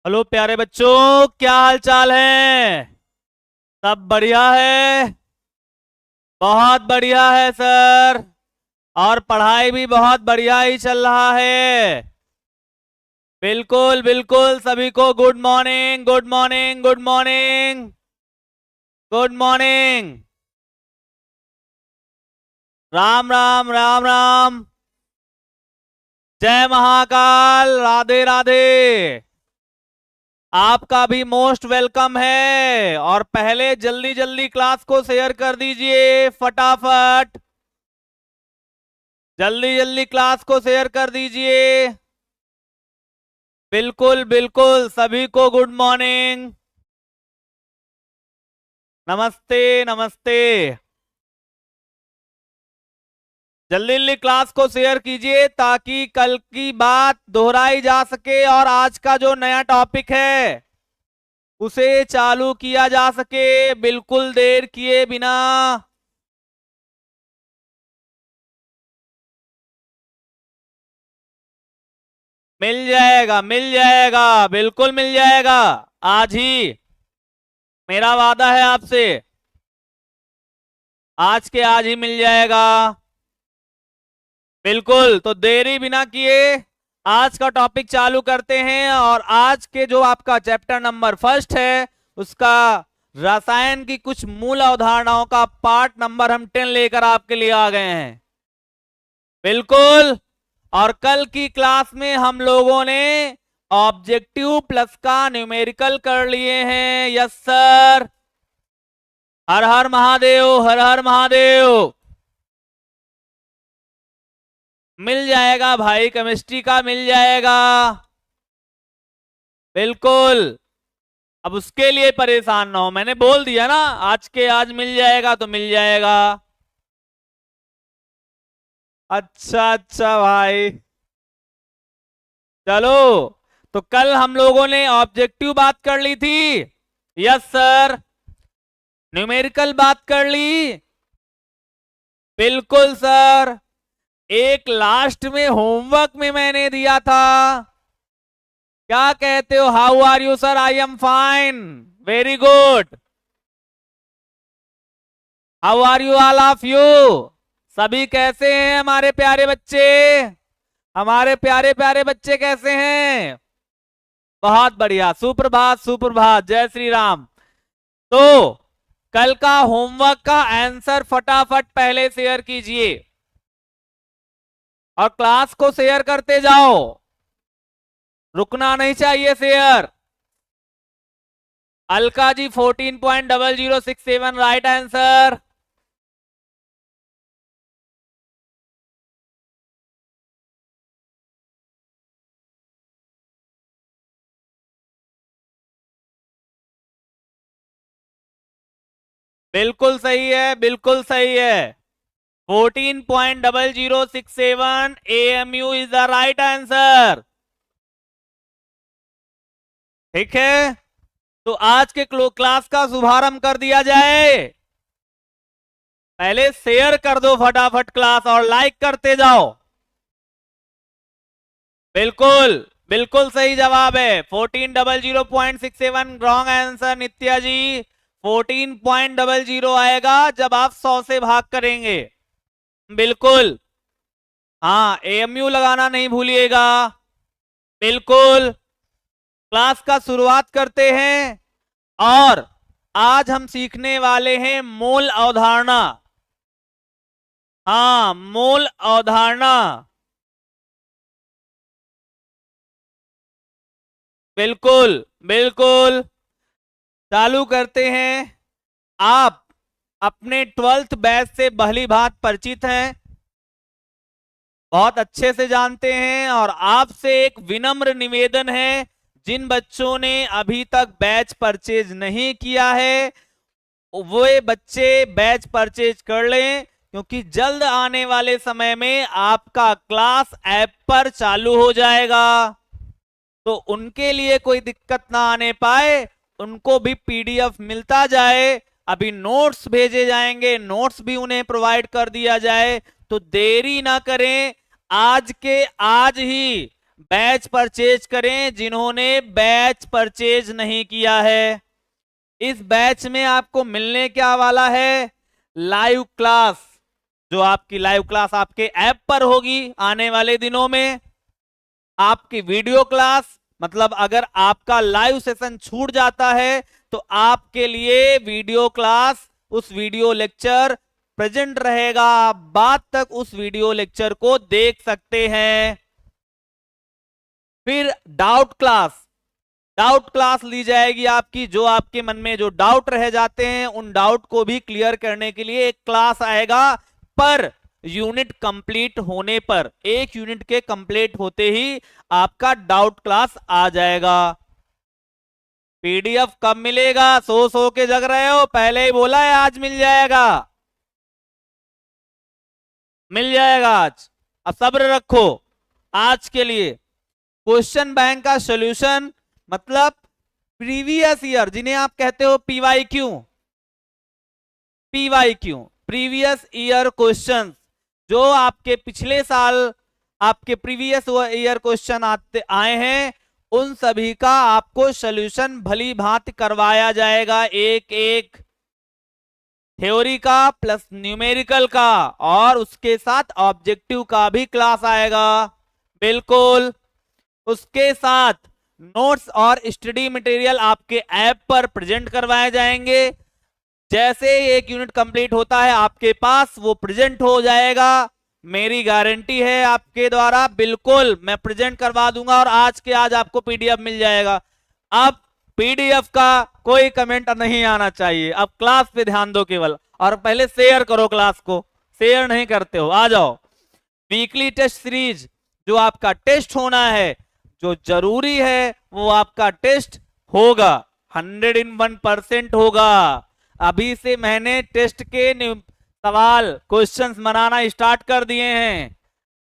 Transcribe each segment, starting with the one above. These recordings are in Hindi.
हेलो प्यारे बच्चों, क्या हाल चाल है? सब बढ़िया है। बहुत बढ़िया है सर। और पढ़ाई भी बहुत बढ़िया ही चल रहा है। बिल्कुल बिल्कुल, सभी को good morning, good morning, good morning, good morning. Ram Ram Ram Ram. जय महाकाल, राधे राधे। आपका भी मोस्ट वेलकम है। और पहले जल्दी जल्दी क्लास को शेयर कर दीजिए फटाफट। जल्दी जल्दी क्लास को शेयर कर दीजिए। बिल्कुल बिल्कुल, सभी को गुड मॉर्निंग। नमस्ते नमस्ते। जल्दी जल्दी क्लास को शेयर कीजिए ताकि कल की बात दोहराई जा सके और आज का जो नया टॉपिक है उसे चालू किया जा सके बिल्कुल देर किए बिना। मिल जाएगा, मिल जाएगा, बिल्कुल मिल जाएगा। आज ही मेरा वादा है आपसे, आज के आज ही मिल जाएगा। बिल्कुल, तो देरी बिना किए आज का टॉपिक चालू करते हैं। और आज के जो आपका चैप्टर नंबर फर्स्ट है उसका रसायन की कुछ मूल अवधारणाओं का पार्ट नंबर हम 10 लेकर आपके लिए आ गए हैं। बिल्कुल। और कल की क्लास में हम लोगों ने ऑब्जेक्टिव प्लस का न्यूमेरिकल कर लिए हैं। Yes sir. हर हर महादेव, हर हर महादेव। मिल जाएगा भाई, केमिस्ट्री का मिल जाएगा। बिल्कुल। अब उसके लिए परेशान ना हो, मैंने बोल दिया ना, आज के आज मिल जाएगा तो मिल जाएगा। अच्छा अच्छा भाई, चलो। तो कल हम लोगों ने ऑब्जेक्टिव बात कर ली थी। Yes sir. न्यूमेरिकल बात कर ली। बिल्कुल सर। एक लास्ट में होमवर्क में मैंने दिया था, क्या कहते हो? How are you sir? I am fine, very good. How are you all of you? सभी कैसे हैं हमारे प्यारे बच्चे? हमारे प्यारे प्यारे बच्चे कैसे हैं? बहुत बढ़िया, सुप्रभात सुप्रभात, जय श्री राम। तो कल का होमवर्क का आंसर फटाफट पहले शेयर कीजिए और क्लास को शेयर करते जाओ, रुकना नहीं चाहिए share. Alka ji 14.0067 right answer. बिल्कुल सही है, बिल्कुल सही है। 14.0067 AMU is the right answer. ठीक है, तो आज के क्लास का शुभारंभ कर दिया जाए। पहले शेयर कर दो फटाफट क्लास और लाइक करते जाओ। बिल्कुल बिल्कुल सही जवाब है। 1400.67 रॉन्ग आंसर नित्या जी। 14.00 आएगा जब आप 100 से भाग करेंगे। बिल्कुल। हाँ, AMU लगाना नहीं भूलिएगा। बिल्कुल। क्लास का शुरुआत करते हैं और आज हम सीखने वाले हैं मोल अवधारणा। हाँ, मोल अवधारणा। बिल्कुल बिल्कुल, चालू करते हैं। आप अपने 12th बैच से भली भांति परिचित हैं, बहुत अच्छे से जानते हैं। और आपसे एक विनम्र निवेदन है, जिन बच्चों ने अभी तक बैच परचेज नहीं किया है वो बच्चे बैच परचेज कर लें, क्योंकि जल्द आने वाले समय में आपका क्लास ऐप पर चालू हो जाएगा। तो उनके लिए कोई दिक्कत ना आने पाए, उनको भी PDF मिलता जाए। अभी नोट्स भेजे जाएंगे, नोट्स भी उन्हें प्रोवाइड कर दिया जाए। तो देरी ना करें, आज के आज ही बैच परचेज करें जिन्होंने बैच परचेज नहीं किया है। इस बैच में आपको मिलने क्या वाला है, लाइव क्लास, जो आपकी लाइव क्लास आपके ऐप पर होगी आने वाले दिनों में। आपकी वीडियो क्लास, मतलब अगर आपका लाइव सेशन छूट जाता है तो आपके लिए वीडियो क्लास, उस वीडियो लेक्चर प्रेजेंट रहेगा, आप बाद तक उस वीडियो लेक्चर को देख सकते हैं। फिर डाउट क्लास, डाउट क्लास ली जाएगी आपकी, जो आपके मन में जो डाउट रह जाते हैं उन डाउट को भी क्लियर करने के लिए एक क्लास आएगा। पर यूनिट कंप्लीट होने पर, एक यूनिट के कंप्लीट होते ही आपका डाउट क्लास आ जाएगा। पीडीएफ कब मिलेगा, सो के जग रहे हो, पहले ही बोला है आज मिल जाएगा, मिल जाएगा आज, अब सब्र रखो। आज के लिए क्वेश्चन बैंक का सॉल्यूशन, मतलब प्रीवियस ईयर, जिन्हें आप कहते हो PYQ, PYQ previous year questions, जो आपके पिछले साल आपके प्रीवियस ईयर क्वेश्चन आए हैं, उन सभी का आपको सॉल्यूशन भली भांति करवाया जाएगा, एक एक थ्योरी का प्लस न्यूमेरिकल का, और उसके साथ ऑब्जेक्टिव का भी क्लास आएगा। बिल्कुल, उसके साथ नोट्स और स्टडी मटेरियल आपके ऐप पर प्रेजेंट करवाए जाएंगे। जैसे एक यूनिट कंप्लीट होता है आपके पास वो प्रेजेंट हो जाएगा, मेरी गारंटी है आपके द्वारा, बिल्कुल मैं प्रेजेंट करवा दूंगा और आज के आज आपको पीडीएफ मिल जाएगा। अब पीडीएफ का कोई कमेंट नहीं आना चाहिए, अब क्लास पे ध्यान दो केवल, और पहले शेयर करो क्लास को, शेयर नहीं करते हो, आ जाओ। वीकली टेस्ट सीरीज, जो आपका टेस्ट होना है, जो जरूरी है वो आपका टेस्ट होगा, 101% होगा। अभी से मैंने टेस्ट के सवाल क्वेश्चंस बनाना स्टार्ट कर दिए हैं,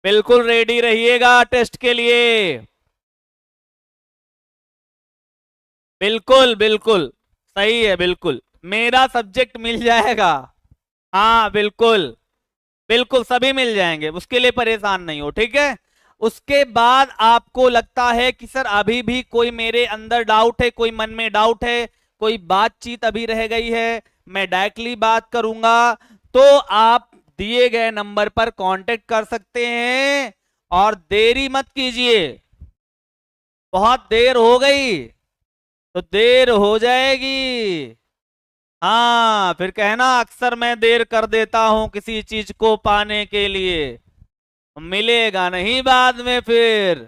बिल्कुल रेडी रहिएगा टेस्ट के लिए। बिल्कुल बिल्कुल सही है, बिल्कुल मेरा सब्जेक्ट मिल जाएगा, हाँ बिल्कुल बिल्कुल सभी मिल जाएंगे, उसके लिए परेशान नहीं हो, ठीक है। उसके बाद आपको लगता है कि सर अभी भी कोई मेरे अंदर डाउट है, कोई मन में डाउट है, कोई बातचीत अभी रह गई है, मैं डायरेक्टली बात करूंगा, तो आप दिए गए नंबर पर कांटेक्ट कर सकते हैं, और देरी मत कीजिए, बहुत देर हो गई तो देर हो जाएगी, हाँ फिर कहना अक्सर मैं देर कर देता हूं किसी चीज को पाने के लिए, मिलेगा नहीं बाद में फिर,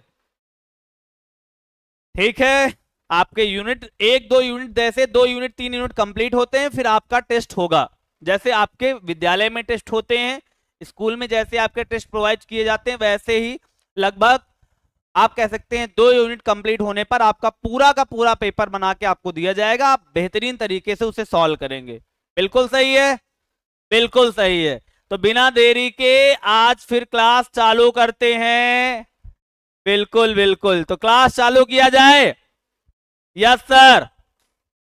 ठीक है। आपके यूनिट 1-2 यूनिट, जैसे 2 यूनिट 3 यूनिट कंप्लीट होते हैं फिर आपका टेस्ट होगा, जैसे आपके विद्यालय में टेस्ट होते हैं, स्कूल में जैसे आपके टेस्ट प्रोवाइड किए जाते हैं, वैसे ही लगभग आप कह सकते हैं 2 यूनिट कंप्लीट होने पर आपका पूरा का पूरा पेपर बना के आपको दिया जाएगा, आप बेहतरीन तरीके से उसे सॉल्व करेंगे। बिल्कुल सही है, बिल्कुल सही है। तो बिना देरी के आज फिर क्लास चालू करते हैं, बिल्कुल बिल्कुल, तो क्लास चालू किया जाए। यस सर,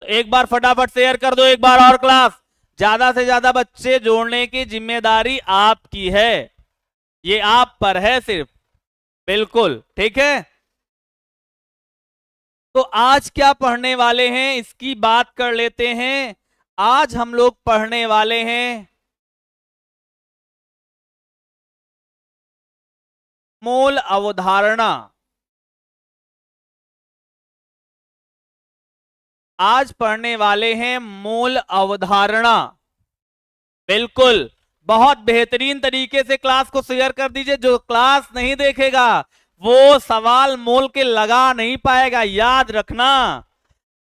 एक बार फटाफट शेयर कर दो, एक बार और क्लास, ज्यादा से ज्यादा बच्चे जोड़ने की जिम्मेदारी आपकी है, ये आप पर है सिर्फ, बिल्कुल ठीक है। तो आज क्या पढ़ने वाले हैं इसकी बात कर लेते हैं। आज हम लोग पढ़ने वाले हैं मूल अवधारणा। आज पढ़ने वाले हैं मूल अवधारणा, बिल्कुल बहुत बेहतरीन तरीके से क्लास को शेयर कर दीजिए, जो क्लास नहीं देखेगा वो सवाल मोल के लगा नहीं पाएगा, याद रखना,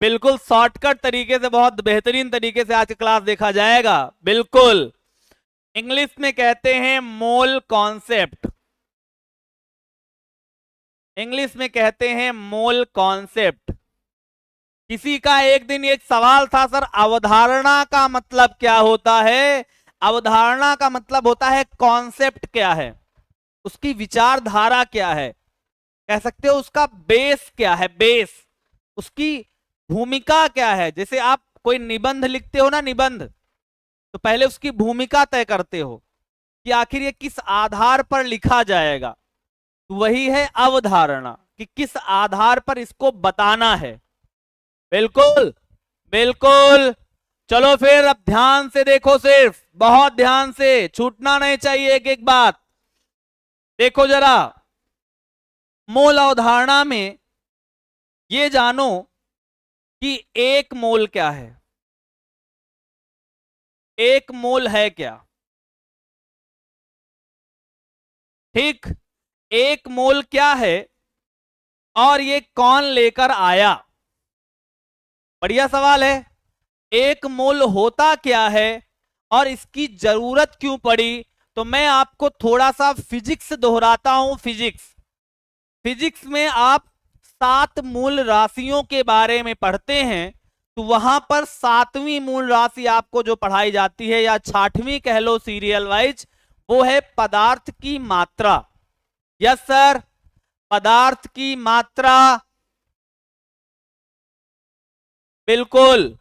बिल्कुल शॉर्टकट तरीके से बहुत बेहतरीन तरीके से आज की क्लास देखा जाएगा। बिल्कुल इंग्लिश में कहते हैं मोल कॉन्सेप्ट, इंग्लिश में कहते हैं मोल कॉन्सेप्ट। किसी का एक दिन एक सवाल था, सर अवधारणा का मतलब क्या होता है। अवधारणा का मतलब होता है कॉन्सेप्ट क्या है, उसकी विचारधारा क्या है, कह सकते हो उसका बेस क्या है, बेस, उसकी भूमिका क्या है। जैसे आप कोई निबंध लिखते हो ना, निबंध, तो पहले उसकी भूमिका तय करते हो कि आखिर ये किस आधार पर लिखा जाएगा, वही है अवधारणा, कि किस आधार पर इसको बताना है। बिल्कुल बिल्कुल। चलो फिर अब ध्यान से देखो, सिर्फ बहुत ध्यान से, छूटना नहीं चाहिए एक एक बात। देखो जरा, मोल अवधारणा में ये जानो कि एक मोल क्या है। एक मोल है क्या? ठीक, एक मोल क्या है और ये कौन लेकर आया? बढ़िया सवाल है। एक मोल होता क्या है और इसकी जरूरत क्यों पड़ी? तो मैं आपको थोड़ा सा फिजिक्स दोहराता हूं। फिजिक्स में आप 7 मूल राशियों के बारे में पढ़ते हैं, तो वहां पर 7वीं मूल राशि आपको जो पढ़ाई जाती है, या 6वीं कह लो सीरियल वाइज, वो है पदार्थ की मात्रा। यस सर, पदार्थ की मात्रा। बिल्कुल,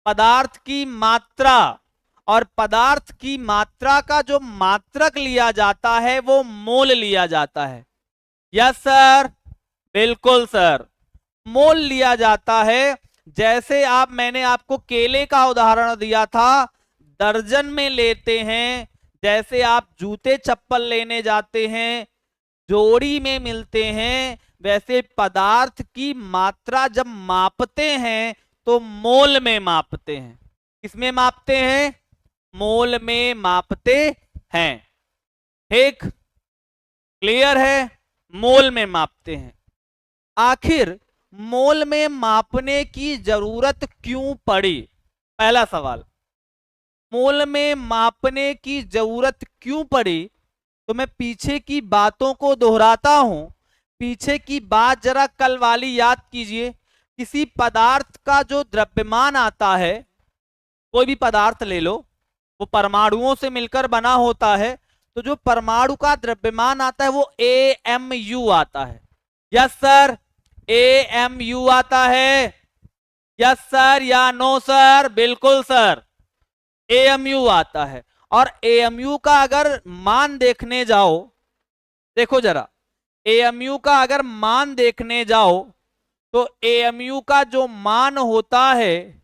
पदार्थ की मात्रा। और पदार्थ की मात्रा का जो मात्रक लिया जाता है वो मोल लिया जाता है। यस सर, बिल्कुल सर, मोल लिया जाता है। जैसे मैंने आपको केले का उदाहरण दिया था, दर्जन में लेते हैं। जैसे आप जूते चप्पल लेने जाते हैं, जोड़ी में मिलते हैं, वैसे पदार्थ की मात्रा जब मापते हैं तो मोल में मापते हैं। किसमें मापते हैं? मोल में मापते हैं। ठीक, क्लियर है? मोल में मापते हैं। आखिर मोल में मापने की जरूरत क्यों पड़ी? पहला सवाल, मोल में मापने की जरूरत क्यों पड़ी? तो मैं पीछे की बातों को दोहराता हूं। पीछे की बात जरा कल वाली याद कीजिए। किसी पदार्थ का जो द्रव्यमान आता है, कोई भी पदार्थ ले लो, वो परमाणुओं से मिलकर बना होता है, तो जो परमाणु का द्रव्यमान आता है वो AMU आता है। यस सर, AMU आता है। यस सर या नो सर? बिल्कुल सर, AMU आता है। और AMU का अगर मान देखने जाओ, देखो जरा, AMU का अगर मान देखने जाओ तो AMU का जो मान होता है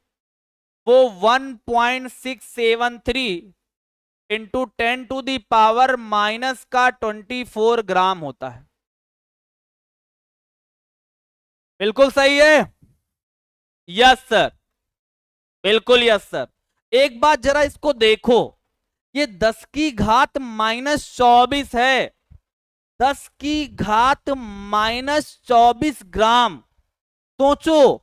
वो 1.673 इंटू 10⁻⁻24 ग्राम होता है। बिल्कुल सही है। यस सर, बिल्कुल यस सर। एक बात जरा इसको देखो, ये 10 की घात -24 है। 10 की घात -24 ग्राम। सोचो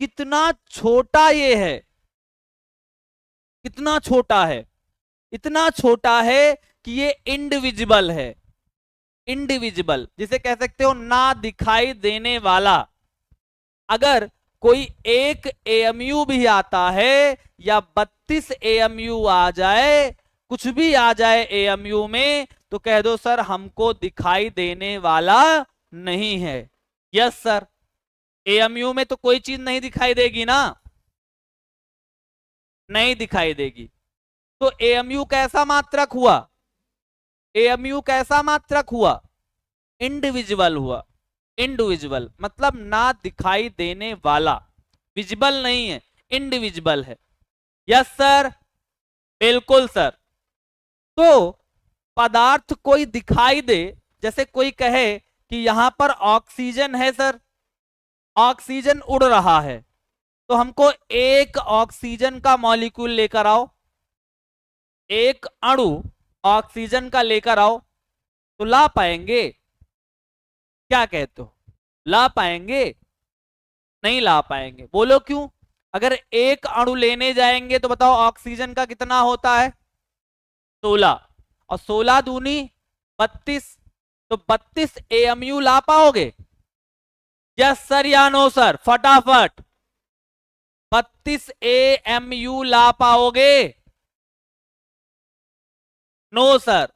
कितना छोटा ये है, कितना छोटा है। इतना छोटा है कि ये इंडिविजिबल है। इंडिविजिबल जिसे कह सकते हो ना दिखाई देने वाला। अगर कोई एक AMU भी आता है या 32 AMU आ जाए, कुछ भी आ जाए AMU में, तो कह दो सर हमको दिखाई देने वाला नहीं है। यस सर, AMU में तो कोई चीज नहीं दिखाई देगी ना, नहीं दिखाई देगी। तो AMU कैसा मात्रक हुआ? AMU कैसा मात्रक हुआ? इंडिविजुअल हुआ। इंडिविजुअल मतलब ना दिखाई देने वाला, विजिबल नहीं है, इंडिविजुअल है। यस सर, बिल्कुल सर। तो पदार्थ कोई दिखाई दे, जैसे कोई कहे कि यहां पर ऑक्सीजन है सर, ऑक्सीजन उड़ रहा है, तो हमको एक ऑक्सीजन का मॉलिक्यूल लेकर आओ, एक अणु ऑक्सीजन का लेकर आओ, तो ला पाएंगे? क्या कहते हो, ला पाएंगे? नहीं ला पाएंगे। बोलो क्यों? अगर एक अणु लेने जाएंगे तो बताओ ऑक्सीजन का कितना होता है? 16, और 16 दूनी 32, तो 32 AMU ला पाओगे? यस सर या नो सर? फटाफट 32 AMU ला पाओगे? नो सर,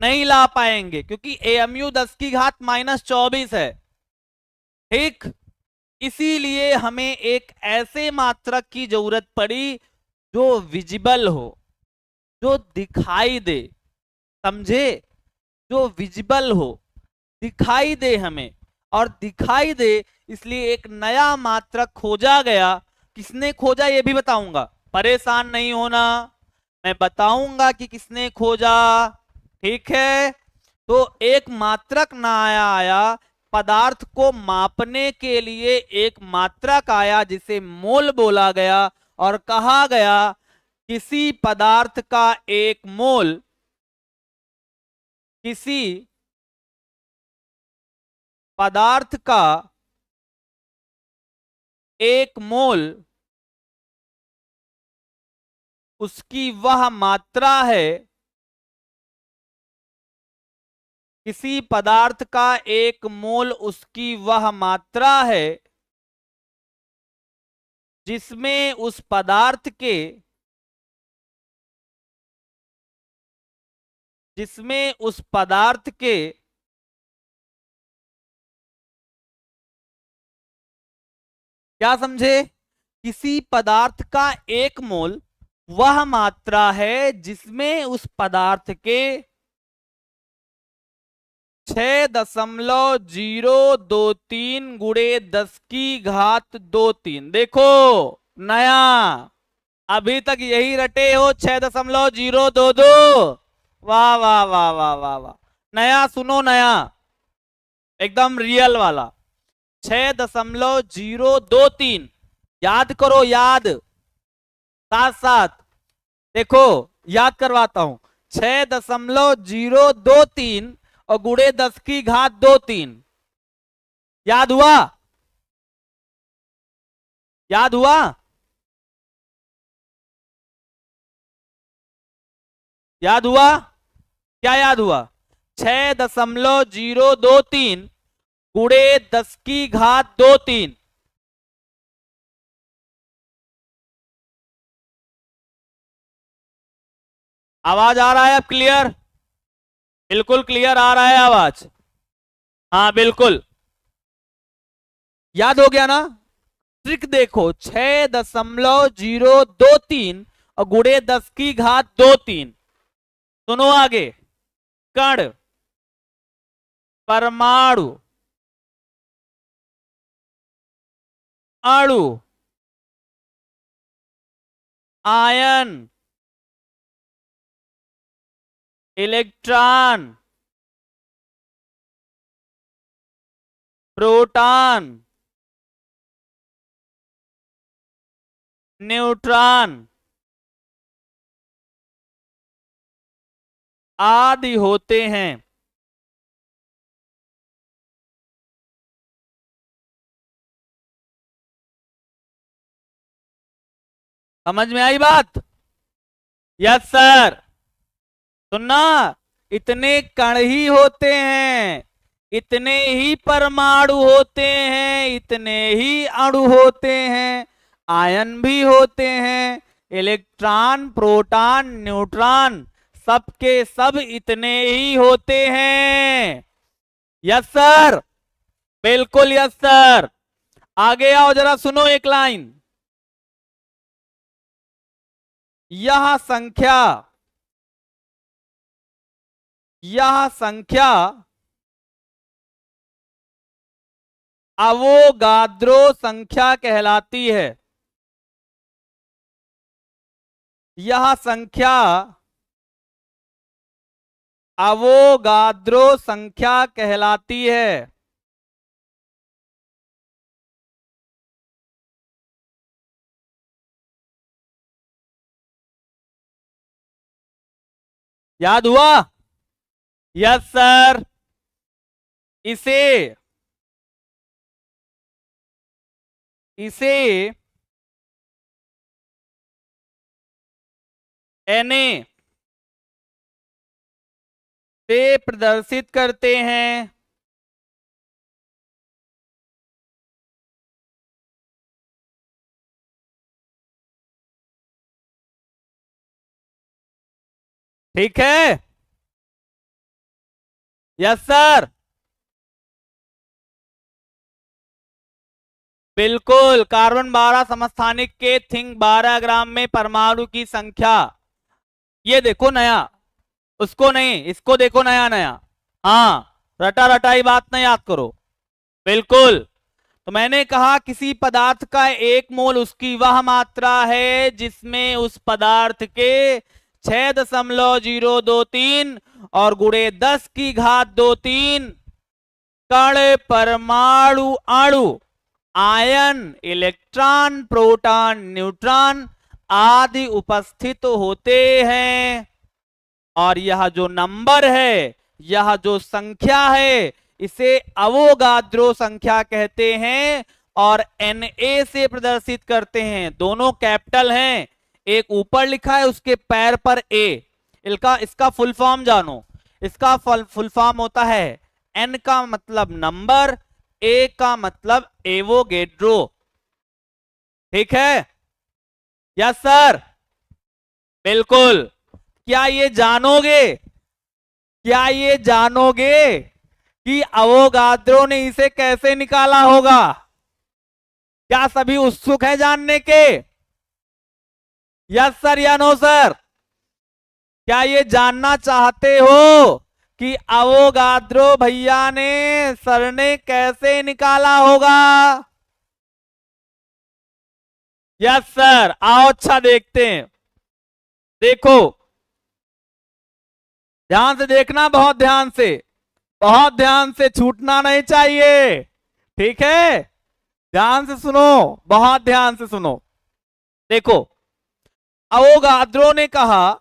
नहीं ला पाएंगे, क्योंकि AMU 10 की घात -24 है। ठीक, इसीलिए हमें एक ऐसे मात्रक की जरूरत पड़ी जो विजिबल हो, जो दिखाई दे, समझे? जो विजिबल हो। दिखाई दे हमें, और दिखाई दे इसलिए एक नया मात्रक खोजा गया। किसने खोजा ये भी बताऊंगा, परेशान नहीं होना, मैं बताऊंगा कि किसने खोजा। ठीक है, तो एक मात्रक नया आया, पदार्थ को मापने के लिए एक मात्रक आया जिसे मोल बोला गया, और कहा गया किसी पदार्थ का एक मोल, किसी पदार्थ का एक मोल उसकी वह मात्रा है, किसी पदार्थ का एक मोल उसकी वह मात्रा है जिसमें उस पदार्थ के, जिसमें उस पदार्थ के क्या समझे, किसी पदार्थ का एक मोल वह मात्रा है जिसमें उस पदार्थ के 6.023 गुणे 10 की घात 23। देखो नया, अभी तक यही रटे हो 6.022। वाह वाह वाह वाह वाह वाह, नया सुनो, नया एकदम रियल वाला 6.023। याद करो, याद साथ साथ, देखो याद करवाता हूं, 6.023 और गुणे 10 की घात 23। याद हुआ, याद हुआ, याद हुआ, क्या याद हुआ, 6.023 गुणे 10 की घात 23। आवाज आ रहा है अब क्लियर, बिल्कुल क्लियर आ रहा है आवाज, हाँ बिल्कुल याद हो गया ना। ट्रिक देखो, 6.023 और गुणे 10 की घात 23। सुनो आगे, कण, परमाणु, अणु, आयन, इलेक्ट्रॉन, प्रोटॉन, न्यूट्रॉन आदि होते हैं। समझ में आई बात? Yes sir. सुनना, इतने कण ही होते हैं, इतने ही परमाणु होते हैं, इतने ही अणु होते हैं, आयन भी होते हैं, इलेक्ट्रॉन, प्रोटॉन, न्यूट्रॉन, सबके सब इतने ही होते हैं। यस सर, बिल्कुल यस सर। आगे आओ जरा, सुनो एक लाइन, यह संख्या, यह संख्या अवोगाद्रो संख्या कहलाती है। यह संख्या अवोगाद्रो संख्या कहलाती है। याद हुआ? Yes sir. इसे इसे Na से प्रदर्शित करते हैं। ठीक है, यस सर, बिल्कुल। कार्बन 12 समस्थानिक के थिंक 12 ग्राम में परमाणु की संख्या। ये देखो नया, उसको नहीं, इसको देखो नया नया। हाँ, रटा रटाई बात ना याद करो। बिल्कुल। तो मैंने कहा किसी पदार्थ का 1 मोल उसकी वह मात्रा है जिसमें उस पदार्थ के 6.023 और गुणे 10⁻23 कण, परमाणु, अणु, आयन, इलेक्ट्रॉन, प्रोटॉन, न्यूट्रॉन आदि उपस्थित होते हैं। और यह जो नंबर है, यह जो संख्या है, इसे अवोगाद्रो संख्या कहते हैं और Na से प्रदर्शित करते हैं। दोनों कैपिटल हैं, एक ऊपर लिखा है उसके पैर पर ए। इसका फुल फॉर्म जानो। इसका फुल फॉर्म होता है N का मतलब नंबर, A का मतलब एवोगेड्रो। ठीक है? यस सर, बिल्कुल। क्या ये जानोगे कि अवोगाद्रो ने इसे कैसे निकाला होगा? क्या सभी उत्सुक हैं जानने के? यस सर या नो सर? क्या ये जानना चाहते हो कि अवोगाद्रो भैया ने, सर ने कैसे निकाला होगा? यस सर, आओ अच्छा देखते हैं। देखो, ध्यान से देखना, बहुत ध्यान से छूटना नहीं चाहिए। ठीक है? ध्यान से सुनो, बहुत ध्यान से सुनो। देखो, अवोगाद्रो ने कहा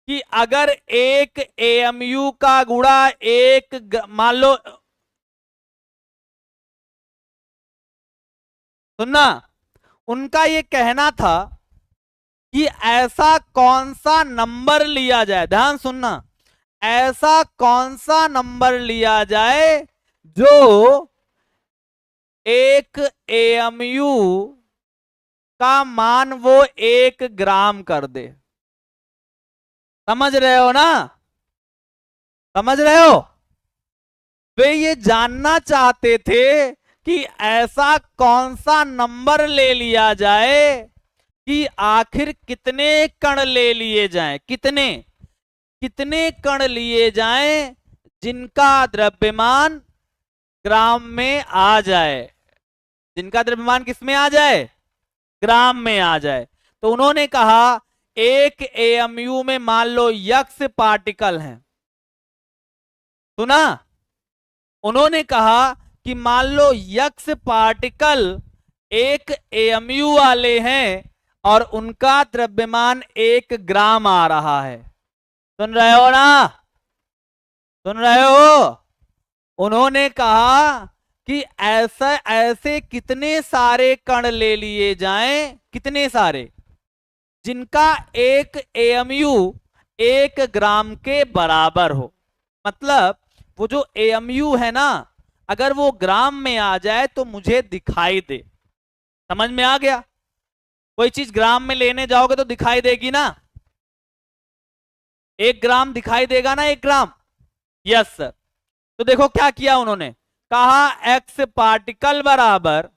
कि अगर एक AMU का गुणा मान लो, सुनना, उनका ये कहना था कि ऐसा कौन सा नंबर लिया जाए, ध्यान सुनना, ऐसा कौन सा नंबर लिया जाए जो एक AMU का मान वो 1 ग्राम कर दे। समझ रहे हो ना? समझ रहे हो? वे ये जानना चाहते थे कि ऐसा कौन सा नंबर ले लिया जाए कि आखिर कितने कण ले लिए जाएं, कितने कण लिए जाएं जिनका द्रव्यमान ग्राम में आ जाए, जिनका द्रव्यमान किस में आ जाए? ग्राम में आ जाए। तो उन्होंने कहा एक AMU में मान लो यक्स पार्टिकल हैं। सुना? उन्होंने कहा कि मान लो यक्स पार्टिकल एक AMU वाले हैं और उनका द्रव्यमान 1 ग्राम आ रहा है। सुन रहे हो ना? सुन रहे हो? उन्होंने कहा कि ऐसे कितने सारे कण ले लिए जाएं, कितने सारे, जिनका एक AMU 1 ग्राम के बराबर हो। मतलब वो जो AMU है ना, अगर वो ग्राम में आ जाए तो मुझे दिखाई दे। समझ में आ गया? कोई चीज ग्राम में लेने जाओगे तो दिखाई देगी ना? 1 ग्राम दिखाई देगा ना? 1 ग्राम। Yes sir. तो देखो क्या किया उन्होंने, कहा एक्स पार्टिकल बराबर,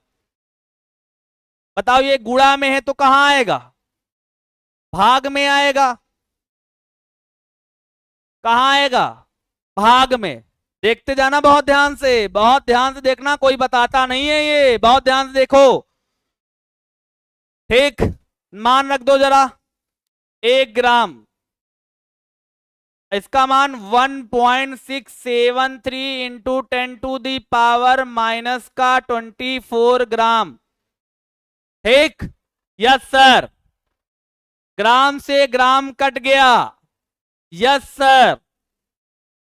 बताओ ये गुणा में है तो कहां आएगा? भाग में आएगा। कहां आएगा? भाग में। देखते जाना बहुत ध्यान से देखना, कोई बताता नहीं है ये, बहुत ध्यान से देखो। ठीक, मान रख दो जरा, 1 ग्राम, इसका मान 1.673 इंटू 10⁻⁻⁻24 ग्राम। ठीक? Yes sir. ग्राम से ग्राम कट गया। Yes sir.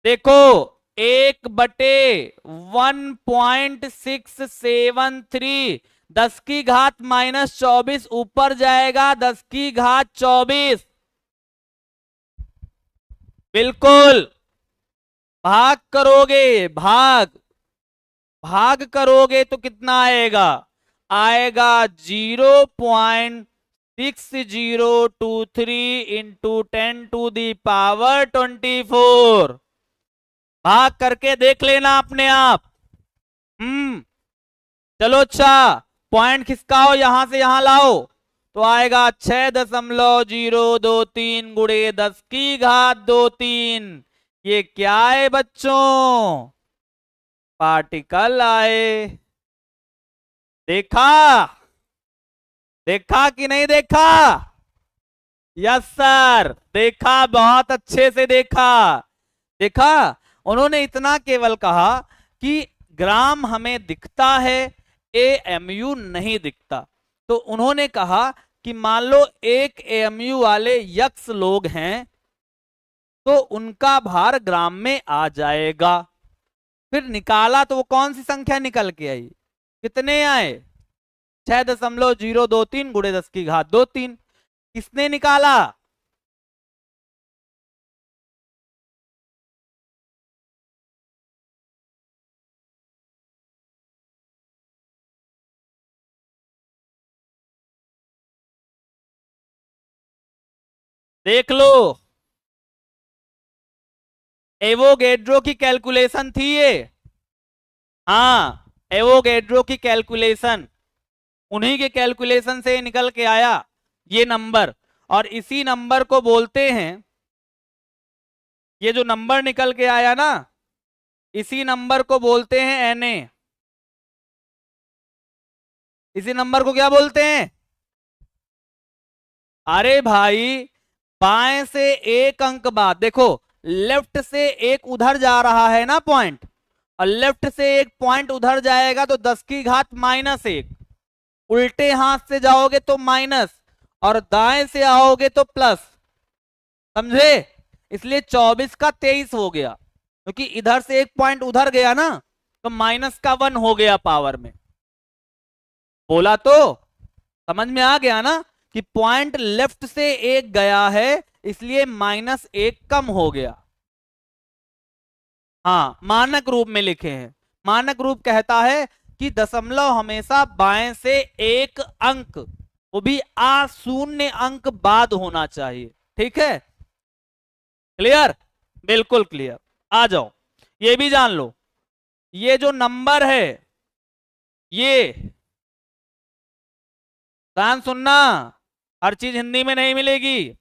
देखो 1/1.673, 10⁻⁻24 ऊपर जाएगा 10⁻24। बिल्कुल। भाग करोगे, भाग करोगे तो कितना आएगा? आएगा 0.6023 इंटू 10⁻24। भाग करके देख लेना अपने आप। चलो अच्छा, पॉइंट खिसकाओ, यहां से यहां लाओ, तो आएगा 6.023 गुणे 10⁻23। ये क्या है बच्चों? पार्टिकल आए। देखा? देखा कि नहीं देखा? यस सर, देखा, बहुत अच्छे से देखा। देखा, उन्होंने इतना केवल कहा कि ग्राम हमें दिखता है, एएमयू नहीं दिखता। तो उन्होंने कहा कि मान लो एक एएमयू वाले यक्स लोग हैं तो उनका भार ग्राम में आ जाएगा। फिर निकाला तो वो कौन सी संख्या निकल के आई? कितने आए? 6.023 गुणे 10⁻²3। किसने निकाला? देख लो, एवोगैड्रो की कैलकुलेशन थी ये। हाँ, एवोगैड्रो की कैलकुलेशन, उन्हीं के कैलकुलेशन से निकल के आया ये नंबर। और इसी नंबर को बोलते हैं, ये जो नंबर निकल के आया ना, इसी नंबर को बोलते हैं एनए। इसी नंबर को क्या बोलते हैं? अरे भाई, बाएं से एक अंक बाद देखो, लेफ्ट से एक उधर जा रहा है ना पॉइंट, और लेफ्ट से एक पॉइंट उधर जाएगा तो 10⁻⁻1। उल्टे हाथ से जाओगे तो माइनस, और दाएं से आओगे तो प्लस। समझे? इसलिए 24 का 23 हो गया, क्योंकि इधर से एक पॉइंट उधर गया ना, तो -1 हो गया पावर में। बोला तो समझ में आ गया ना कि पॉइंट लेफ्ट से एक गया है, इसलिए -1 कम हो गया। हाँ, मानक रूप में लिखे हैं। मानक रूप कहता है कि दशमलव हमेशा बाएं से एक अंक, वो भी अशून्य अंक बाद होना चाहिए। ठीक है? क्लियर? बिल्कुल क्लियर। आ जाओ, ये भी जान लो, ये जो नंबर है, ये ध्यान सुनना, हर चीज हिंदी में नहीं मिलेगी।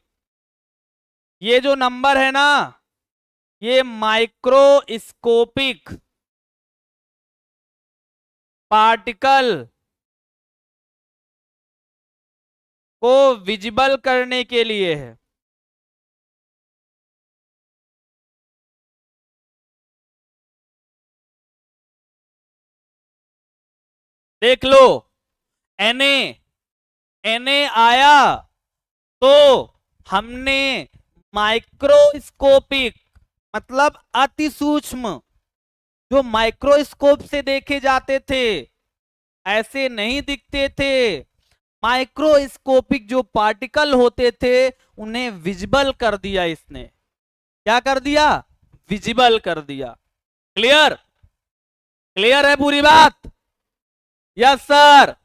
ये जो नंबर है ना, ये माइक्रोस्कोपिक पार्टिकल को विजिबल करने के लिए है। देख लो, एनए, एनए आया तो हमने माइक्रोस्कोपिक, मतलब अति सूक्ष्म, जो माइक्रोस्कोप से देखे जाते थे, ऐसे नहीं दिखते थे, माइक्रोस्कोपिक जो पार्टिकल होते थे उन्हें विजिबल कर दिया इसने। क्या कर दिया? विजिबल कर दिया। क्लियर? क्लियर है पूरी बात? यस सर,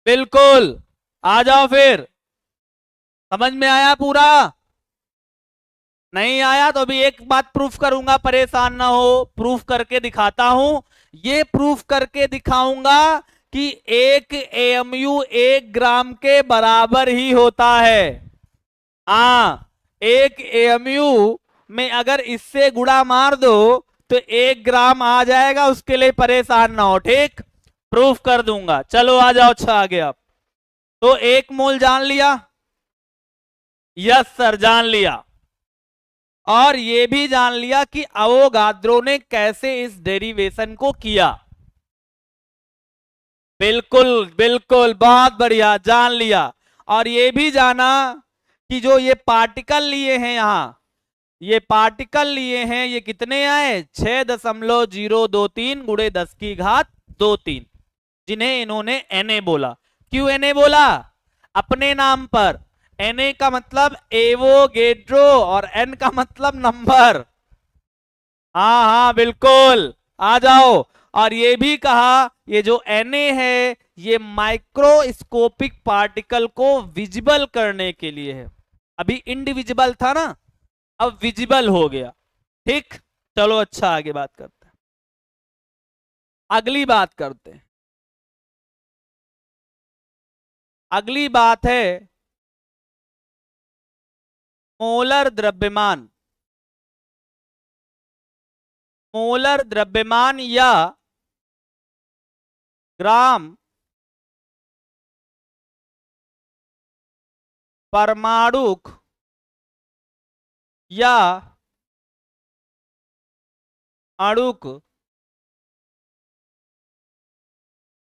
बिल्कुल। आ जाओ फिर, समझ में आया पूरा? नहीं आया तो अभी एक बात प्रूफ करूंगा, परेशान ना हो, प्रूफ करके दिखाता हूं। ये प्रूफ करके दिखाऊंगा कि एक एएमयू 1 ग्राम के बराबर ही होता है। हाँ, एक एएमयू में अगर इससे गुणा मार दो तो 1 ग्राम आ जाएगा, उसके लिए परेशान ना हो। ठीक? प्रूफ कर दूंगा। चलो आ जाओ, अच्छा आ गया। तो 1 मोल जान लिया? यस सर, जान लिया। और ये भी जान लिया कि अवोगाद्रो ने कैसे इस डेरिवेशन को किया। बिल्कुल बिल्कुल, बहुत बढ़िया, जान लिया। और ये भी जाना कि जो ये पार्टिकल लिए हैं यहां, ये पार्टिकल लिए हैं, ये कितने आए? 6.023 गुणे 10⁻²3, जिन्हें इन्होंने एनए बोला। क्यों एनए बोला? अपने नाम पर। एनए का मतलब एवोगेड्रो और एन का मतलब नंबर। हाँ हाँ बिल्कुल, आ जाओ। और ये भी कहा, ये जो एनए है ये माइक्रोस्कोपिक पार्टिकल को विजिबल करने के लिए है। अभी इनडिविजिबल था ना, अब विजिबल हो गया। ठीक? चलो अच्छा, आगे बात करते हैं। अगली बात करते हैं। अगली बात है मोलर द्रव्यमान, मोलर द्रव्यमान या ग्राम परमाणुक या अणुक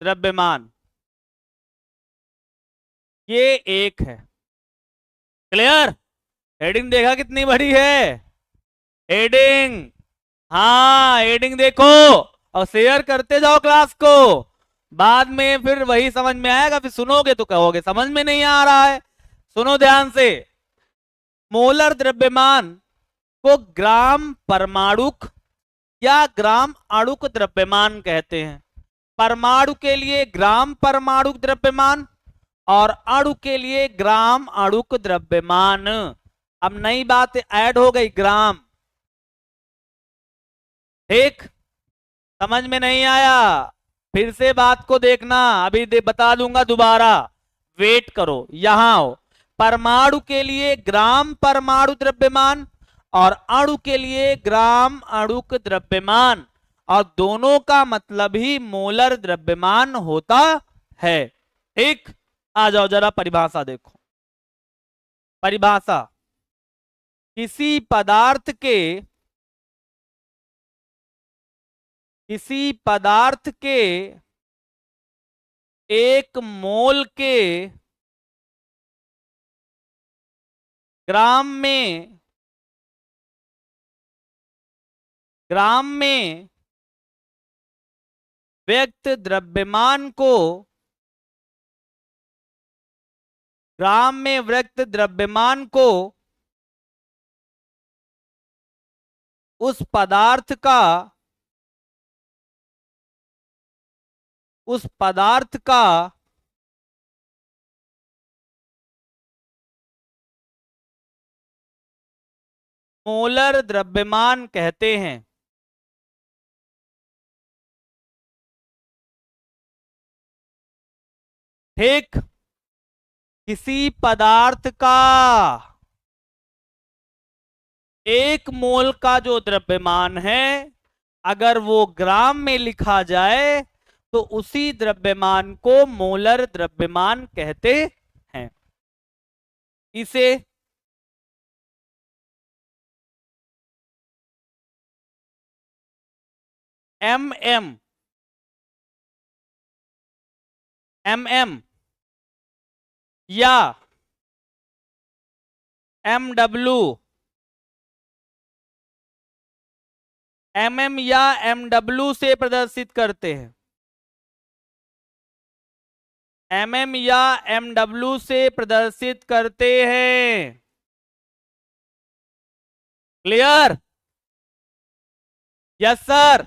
द्रव्यमान, ये एक है। क्लियर? हेडिंग देखा कितनी बड़ी है? हेडिंग, हाँ हेडिंग देखो और शेयर करते जाओ क्लास को। बाद में फिर वही समझ में आएगा, फिर सुनोगे तो कहोगे समझ में नहीं आ रहा है। सुनो ध्यान से, मोलर द्रव्यमान को ग्राम परमाणुक या ग्राम अणुक द्रव्यमान कहते हैं। परमाणु के लिए ग्राम परमाणुक द्रव्यमान और अणु के लिए ग्राम अणुक द्रव्यमान। अब नई बात ऐड हो गई, ग्राम। ठीक, समझ में नहीं आया फिर से बात को देखना, अभी बता दूंगा दोबारा, वेट करो। यहां आओ, परमाणु के लिए ग्राम परमाणु द्रव्यमान और अणु के लिए ग्राम अणुक द्रव्यमान, और दोनों का मतलब ही मोलर द्रव्यमान होता है। ठीक, आ जाओ जरा परिभाषा देखो। परिभाषा, किसी पदार्थ के एक मोल के ग्राम में व्यक्त द्रव्यमान को, ग्राम में व्यक्त द्रव्यमान को उस पदार्थ का मोलर द्रव्यमान कहते हैं। ठीक, किसी पदार्थ का एक मोल का जो द्रव्यमान है, अगर वो ग्राम में लिखा जाए तो उसी द्रव्यमान को मोलर द्रव्यमान कहते हैं। इसे mm या mw, या mw से प्रदर्शित करते हैं। या mw से प्रदर्शित करते हैं। क्लियर? Yes sir.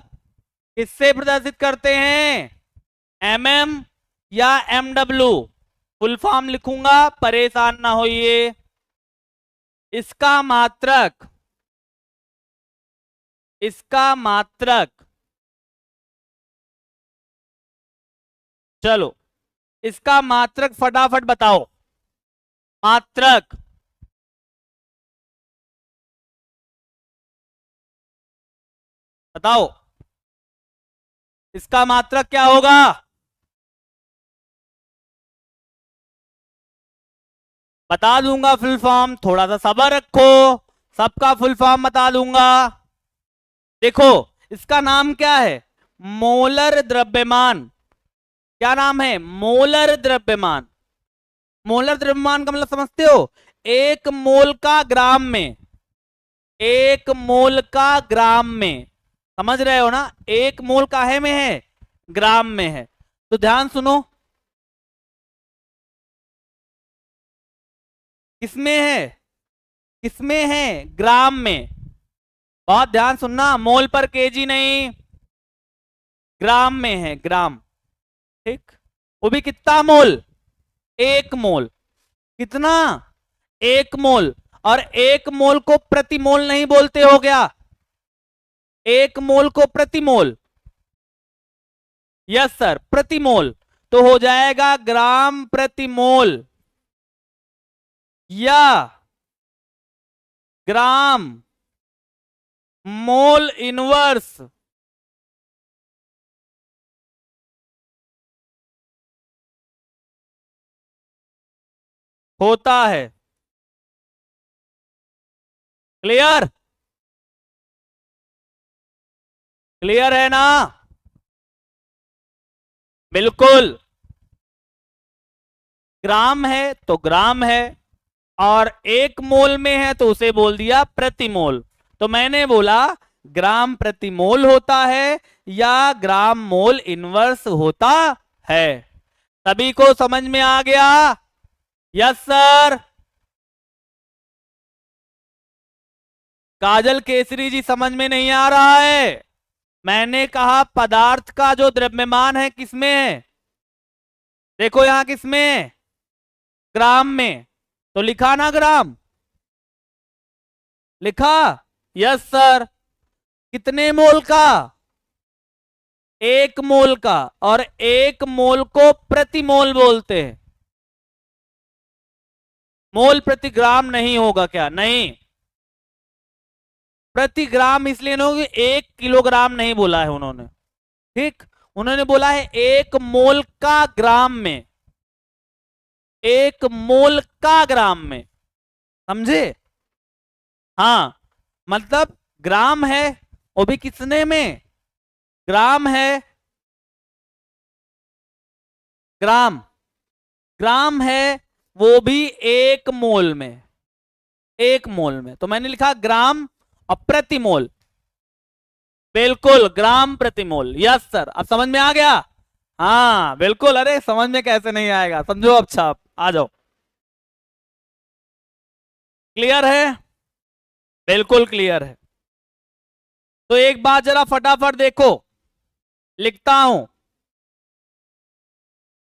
किससे प्रदर्शित करते हैं? या mw। फुल फॉर्म लिखूंगा, परेशान ना होइए। इसका मात्रक चलो इसका मात्रक फटाफट बताओ। मात्रक बताओ, इसका मात्रक क्या होगा? बता दूंगा फुल फॉर्म, थोड़ा सा सब्र रखो, सबका फुल फॉर्म बता दूंगा। देखो, इसका नाम क्या है? मोलर द्रव्यमान। क्या नाम है? मोलर द्रव्यमान। मोलर द्रव्यमान का मतलब समझते हो? एक मोल का ग्राम में, एक मोल का ग्राम में, समझ रहे हो ना? एक मोल काहे में है? ग्राम में है। तो ध्यान सुनो, किसमें है? किसमें है? ग्राम में। बहुत ध्यान सुनना, मोल पर केजी नहीं, ग्राम में है, ग्राम। ठीक, वो भी कितना मोल? एक मोल। कितना? एक मोल। और एक मोल को प्रति मोल नहीं बोलते हो क्या? एक मोल को प्रति मोल, यस सर, प्रति मोल। तो हो जाएगा ग्राम प्रति मोल, या ग्राम मोल इनवर्स होता है। क्लियर? क्लियर है ना? बिल्कुल। ग्राम है तो ग्राम है, और एक मोल में है तो उसे बोल दिया प्रति मोल। तो मैंने बोला ग्राम प्रति मोल होता है या ग्राम मोल इनवर्स होता है। सभी को समझ में आ गया? Yes sir. काजल केसरी जी समझ में नहीं आ रहा है? मैंने कहा पदार्थ का जो द्रव्यमान है किसमें है? देखो यहां किसमें है? ग्राम में। तो लिखा ना ग्राम? लिखा? Yes sir. कितने मोल का? एक मोल का। और एक मोल को प्रति मोल बोलते हैं। मोल प्रति ग्राम नहीं होगा क्या? नहीं। प्रति ग्राम इसलिए नहीं होगी, 1 किलोग्राम नहीं बोला है उन्होंने। ठीक, उन्होंने बोला है 1 मोल का ग्राम में। 1 मोल का ग्राम में। समझे? हाँ, मतलब ग्राम है, वो भी कितने में? ग्राम है। ग्राम। ग्राम है वो भी 1 मोल में। 1 मोल में तो मैंने लिखा ग्राम और प्रति मोल। बिल्कुल, ग्राम प्रति मोल। यस सर, अब समझ में आ गया? हाँ बिल्कुल। अरे समझ में कैसे नहीं आएगा, समझो। अच्छा आप आ जाओ। क्लियर है? बिल्कुल क्लियर है। तो एक बात जरा फटाफट देखो, लिखता हूं।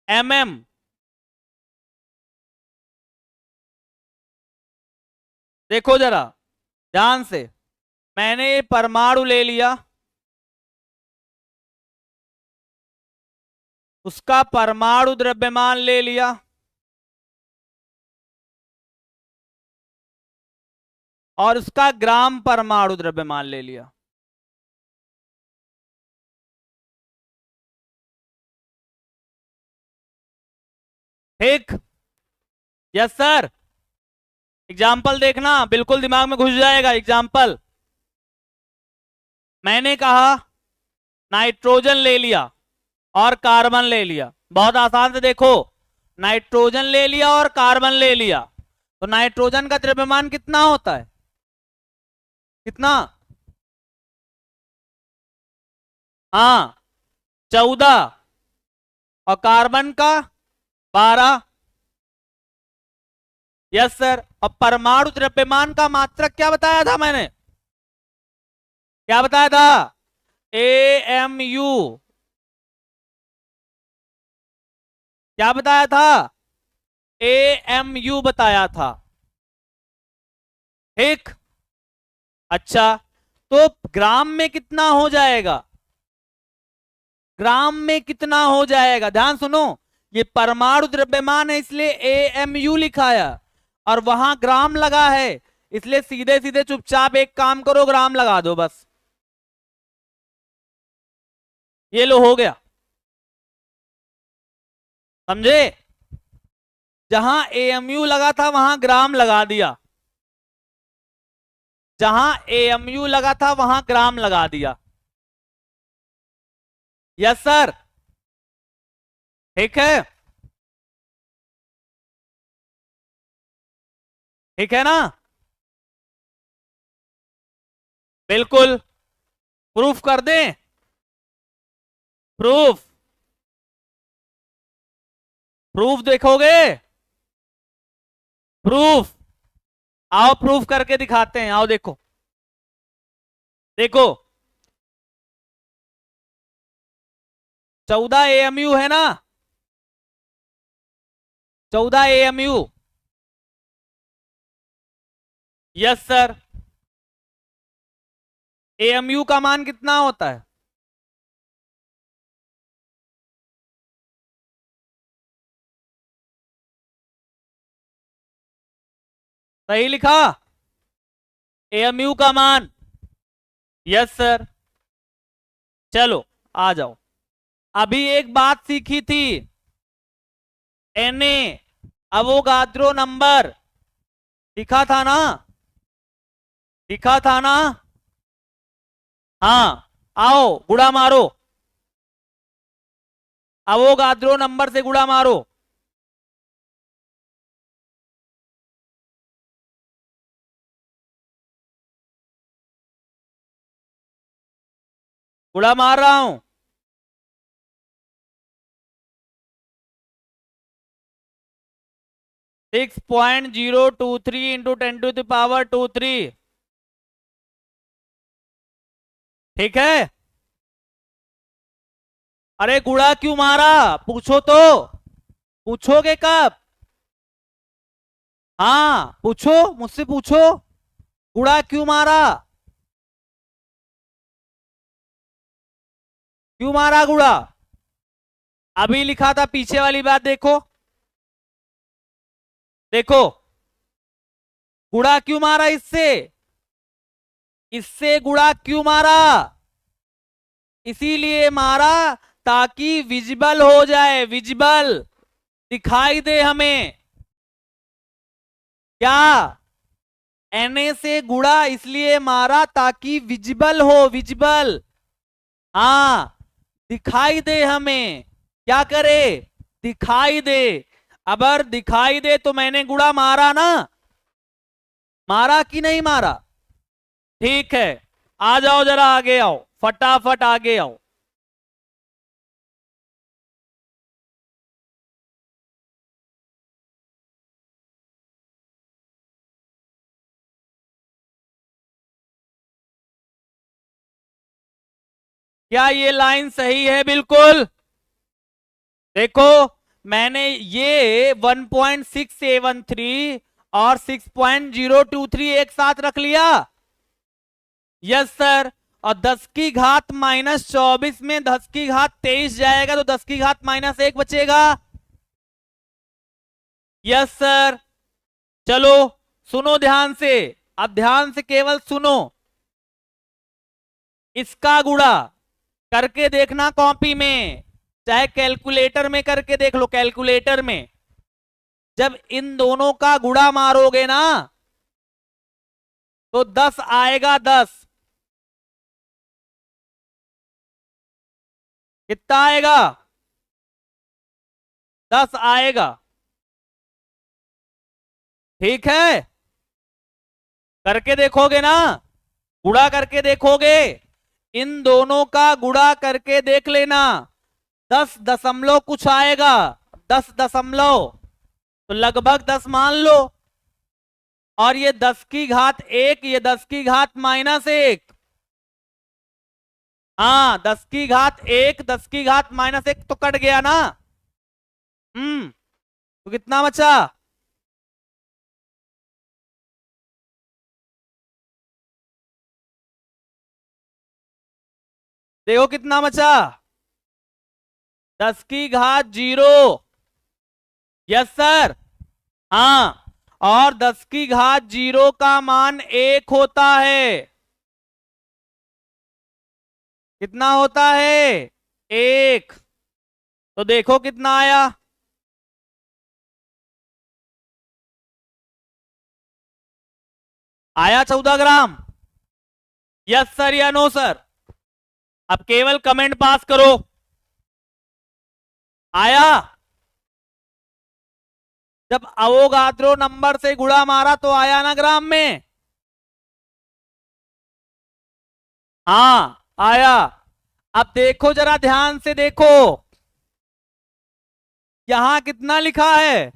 mm, देखो जरा ध्यान से। मैंने ये परमाणु ले लिया, उसका परमाणु द्रव्यमान ले लिया, और उसका ग्राम परमाणु द्रव्यमान ले लिया। ठीक? Yes sir. एग्जाम्पल देखना, बिल्कुल दिमाग में घुस जाएगा। एग्जाम्पल, मैंने कहा नाइट्रोजन ले लिया और कार्बन ले लिया। बहुत आसान से देखो, नाइट्रोजन ले लिया और कार्बन ले लिया, तो नाइट्रोजन का द्रव्यमान कितना होता है? कितना? हाँ, 14। और कार्बन का 12। Yes sir. और परमाणु द्रव्यमान का मात्रक क्या बताया था मैंने? क्या बताया था? AMU। क्या बताया था? AMU बताया था। ठीक। अच्छा, तो ग्राम में कितना हो जाएगा? ग्राम में कितना हो जाएगा? ध्यान सुनो, ये परमाणु द्रव्यमान है इसलिए AMU लिखा है, और वहां ग्राम लगा है, इसलिए सीधे सीधे चुपचाप एक काम करो, ग्राम लगा दो बस। ये लो, हो गया। समझे? जहां AMU लगा था वहां ग्राम लगा दिया, जहां AMU लगा था वहां ग्राम लगा दिया। Yes sir. ठीक है? ठीक है ना? बिल्कुल। प्रूफ कर दें? प्रूफ? प्रूफ देखोगे? प्रूफ? आओ प्रूफ करके दिखाते हैं, आओ देखो। देखो, 14 AMU है ना? 14 AMU। Yes sir. AMU का मान कितना होता है? सही लिखा? एएमयू का मान। Yes sir. चलो आ जाओ। अभी एक बात सीखी थी, Na अवोगाद्रो नंबर लिखा था ना, लिखा था ना। हाँ, आओ गुड़ा मारो, अवोगाद्रो नंबर से गुड़ा मारो। गुड़ा मार रहा हूं। 6.023 इंटू 10⁻²3। ठीक है। अरे गुड़ा क्यों मारा, पूछो तो, पूछोगे कब? हाँ पूछो, मुझसे पूछो, गुड़ा क्यों मारा, क्यों मारा गुड़ा? अभी लिखा था, पीछे वाली बात देखो, देखो गुड़ा क्यों मारा, इससे, इससे गुड़ा क्यों मारा? इसीलिए मारा ताकि विजिबल हो जाए, विजिबल दिखाई दे हमें। क्या? Na से गुड़ा इसलिए मारा ताकि विजिबल हो, विजिबल, हाँ दिखाई दे हमें। क्या करे? दिखाई दे। अगर दिखाई दे तो मैंने गुड़ा मारा ना, मारा कि नहीं मारा? ठीक है, आ जाओ जरा आगे आओ, फटाफट आगे आओ। क्या ये लाइन सही है? बिल्कुल। देखो मैंने ये 1.673 और 6.023 एक साथ रख लिया। Yes sir. और 10 की घात -24 में 10 की घात 23 जाएगा तो 10 की घात -1 बचेगा। Yes sir. चलो सुनो ध्यान से, अब ध्यान से केवल सुनो। इसका गुणा करके देखना कॉपी में, चाहे कैलकुलेटर में करके देख लो, कैलकुलेटर में जब इन दोनों का गुणा मारोगे ना तो 10 आएगा, 10 कितना आएगा? 10 आएगा। ठीक है, करके देखोगे ना, गुणा करके देखोगे, इन दोनों का गुणा करके देख लेना, 10 दशमलव कुछ आएगा, 10 दशमलव, तो लगभग 10 मान लो। और ये 10 की घात 1, ये 10 की घात -1, हाँ 10 की घात 1, 10 की घात -1 तो कट गया ना। तो कितना बचा? देखो कितना बचा, 10 की घात 0। Yes sir. हाँ, और 10 की घात 0 का मान 1 होता है। कितना होता है? 1। तो देखो कितना आया, आया 14 ग्राम। यस सर या नो सर? अब केवल कमेंट पास करो। आया? जब अवोगाद्रो नंबर से गुणा मारा तो आया ना ग्राम में? हाँ आया। अब देखो जरा ध्यान से देखो, यहां कितना लिखा है?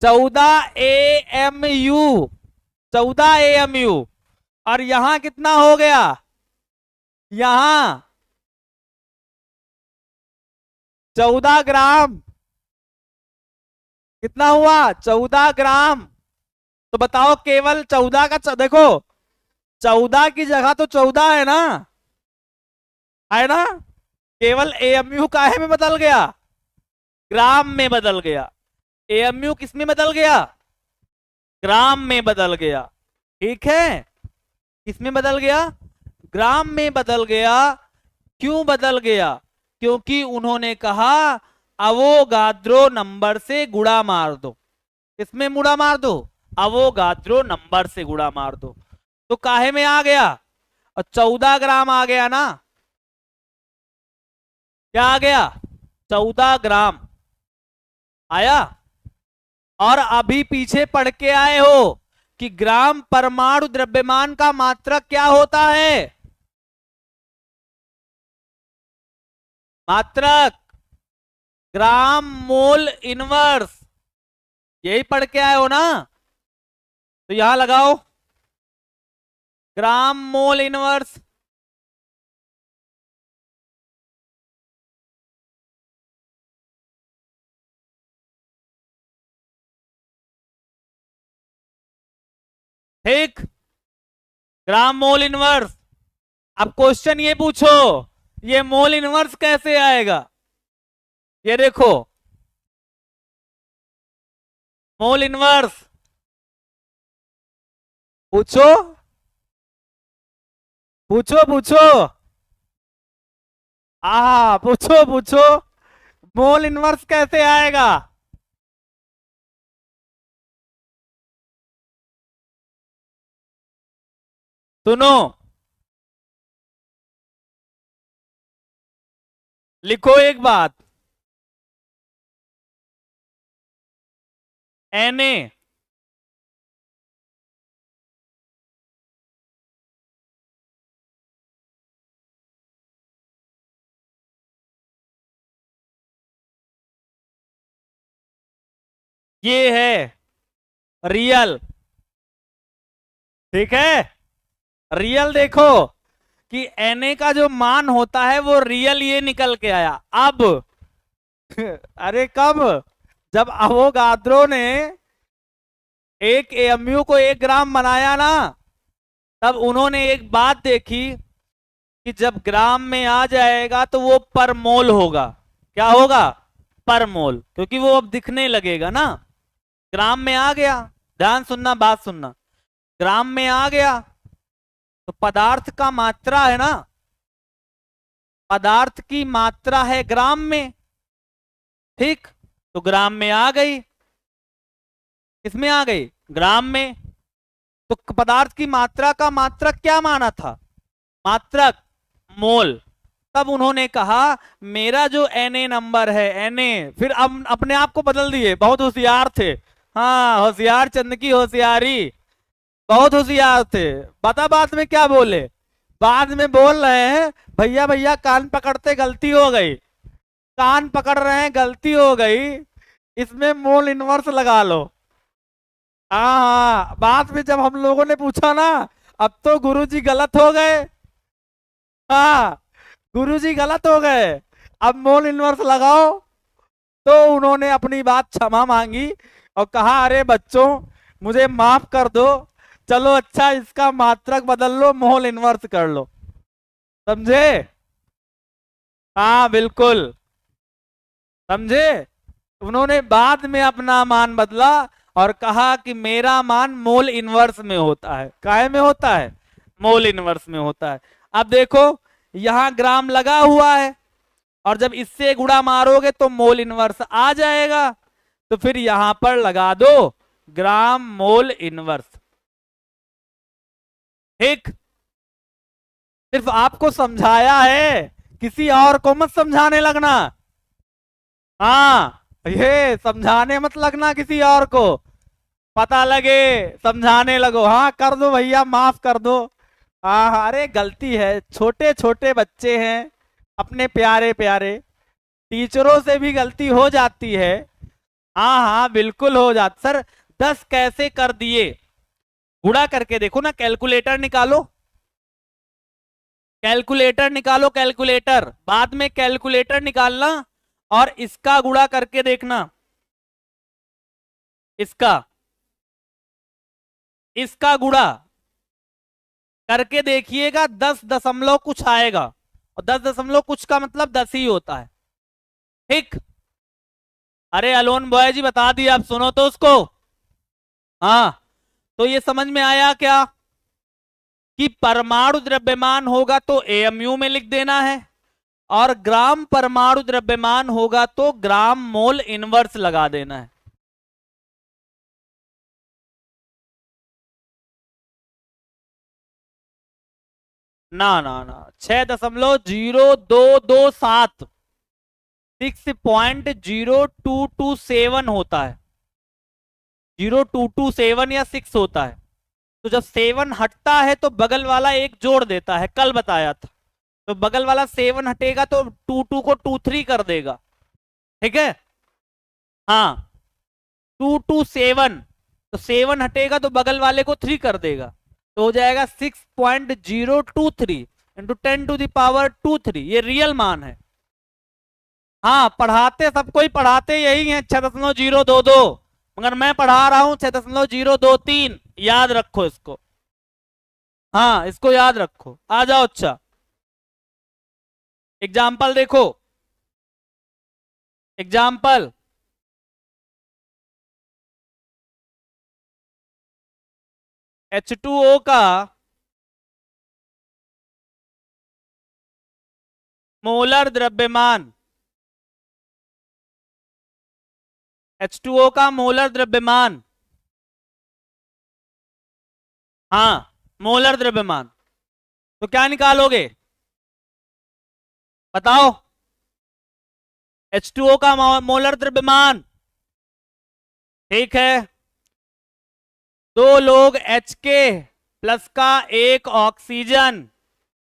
14 AMU, 14 AMU। और यहां कितना हो गया? यहां 14 ग्राम। कितना हुआ? 14 ग्राम। तो बताओ केवल 14 का देखो, 14 की जगह तो 14 है ना, है ना? केवल AMU काहे में बदल गया? ग्राम में बदल गया। AMU किस में बदल गया? ग्राम में बदल गया। ठीक है, किसमें बदल गया? ग्राम में बदल गया। क्यों बदल गया? क्योंकि उन्होंने कहा अवोगाद्रो नंबर से गुणा मार दो। किसमें गुणा मार दो? अवोगाद्रो नंबर से गुणा मार दो। तो काहे में आ गया? और 14 ग्राम आ गया ना। क्या आ गया? 14 ग्राम आया। और अभी पीछे पढ़ के आए हो कि ग्राम परमाणु द्रव्यमान का मात्रक क्या होता है? मात्रक ग्राम मोल इनवर्स। यही पढ़ के आए हो ना? तो यहां लगाओ ग्राम मोल इनवर्स। ठीक, ग्राम मोल इनवर्स। अब क्वेश्चन ये पूछो, ये मोल इनवर्स कैसे आएगा? ये देखो मोल इनवर्स, पूछो पूछो पूछो। पूछो पूछो, मोल इनवर्स कैसे आएगा? सुनो, लिखो एक बात, Na ये है रियल। ठीक है, रियल देखो कि Na का जो मान होता है वो रियल ये निकल के आया। अब अरे कब? जब अवोगाद्रो ने एक एएमयू को 1 ग्राम बनाया ना, तब उन्होंने एक बात देखी कि जब ग्राम में आ जाएगा तो वो पर मोल होगा। क्या होगा? पर मोल, क्योंकि वो अब दिखने लगेगा ना। ग्राम में आ गया, ध्यान सुनना, बात सुनना, ग्राम में आ गया तो पदार्थ का मात्रा है ना, पदार्थ की मात्रा है ग्राम में। ठीक, तो ग्राम में आ गई। किसमें आ गई? ग्राम में। तो पदार्थ की मात्रा का मात्रक क्या माना था? मात्रक मोल। तब उन्होंने कहा मेरा जो Na नंबर है, Na, फिर अब अपने आप को बदल दिए। बहुत होशियार थे। हाँ, होशियार चंद की होशियारी, बहुत होशियार थे। बता बाद में क्या बोले? बाद में बोल रहे हैं भैया भैया कान पकड़ते गलती हो गई, कान पकड़ रहे हैं गलती हो गई, इसमें मोल इनवर्स लगा लो। हाँ हाँ, बाद में जब हम लोगों ने पूछा ना, अब तो गुरुजी गलत हो गए। हाँ, गुरुजी गलत हो गए, अब मोल इनवर्स लगाओ। तो उन्होंने अपनी बात क्षमा मांगी और कहा अरे बच्चों मुझे माफ कर दो, चलो अच्छा इसका मात्रक बदल लो, मोल इनवर्स कर लो। समझे? हाँ बिल्कुल, समझे? उन्होंने बाद में अपना मान बदला और कहा कि मेरा मान मोल इनवर्स में होता है। काहे में होता है? मोल इनवर्स में होता है। अब देखो यहां ग्राम लगा हुआ है और जब इससे गुणा मारोगे तो मोल इनवर्स आ जाएगा। तो फिर यहां पर लगा दो ग्राम मोल इनवर्स। ठीक, सिर्फ आपको समझाया है, किसी और को मत समझाने लगना। हाँ, ये समझाने मत लगना किसी और को, पता लगे समझाने लगो। हाँ कर दो भैया, माफ कर दो। हाँ हाँ, अरे गलती है, छोटे छोटे बच्चे हैं अपने प्यारे प्यारे, टीचरों से भी गलती हो जाती है। हाँ हाँ बिल्कुल हो जाती। सर 10 कैसे कर दिए? गुणा करके देखो ना, कैलकुलेटर निकालो, कैलकुलेटर निकालो, कैलकुलेटर बाद में कैलकुलेटर निकालना और इसका गुणा करके देखना। इसका गुणा करके देखिएगा, 10 दशमलव कुछ आएगा, और 10 दशमलव कुछ का मतलब 10 ही होता है। ठीक, अरे अलोन बॉय जी बता दिया, अब सुनो तो उसको। हाँ, तो ये समझ में आया क्या कि परमाणु द्रव्यमान होगा तो एएमयू में लिख देना है, और ग्राम परमाणु द्रव्यमान होगा तो ग्राम मोल इनवर्स लगा देना है। ना ना ना, 6.0227 6.0227 होता है, 0227 या 6 होता है। तो जब 7 हटता है तो बगल वाला एक जोड़ देता है, कल बताया था। तो बगल वाला 7 हटेगा तो 22 को 23 कर देगा, ठीक है। हाँ, 227, तो 7 हटेगा तो बगल वाले को 3 कर देगा, तो हो जाएगा 6.023 इंटू 10⁻²3। ये रियल मान है। हाँ, पढ़ाते सबको ही पढ़ाते यही है 6.022, मगर मैं पढ़ा रहा हूं 6.023। याद रखो इसको, हाँ इसको याद रखो। आ जाओ, अच्छा एग्जाम्पल देखो, एग्जाम्पल H2O का मोलर द्रव्यमान, H2O का मोलर द्रव्यमान, हाँ मोलर द्रव्यमान, तो क्या निकालोगे बताओ। H2O का मोलर द्रव्यमान, ठीक है। दो लोग H+ का एक ऑक्सीजन,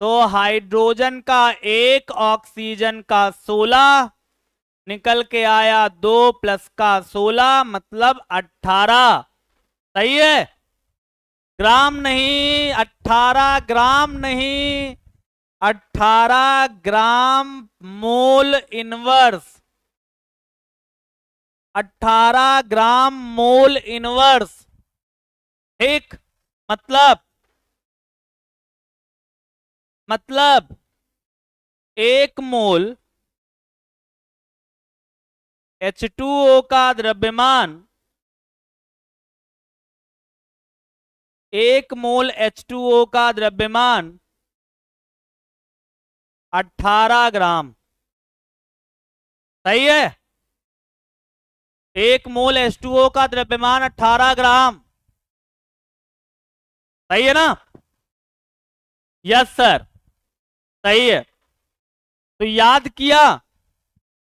तो हाइड्रोजन का एक ऑक्सीजन का 16 निकल के आया, 2+ का 16 मतलब 18। सही है, ग्राम नहीं, 18 ग्राम नहीं, 18 ग्राम मोल इनवर्स, 18 ग्राम मोल इनवर्स, ठीक। मतलब 1 मोल H2O का द्रव्यमान, 1 मोल H2O का द्रव्यमान 18 ग्राम। सही है, 1 मोल H2O का द्रव्यमान 18 ग्राम। सही है ना? यस सर, सही है। तो याद किया,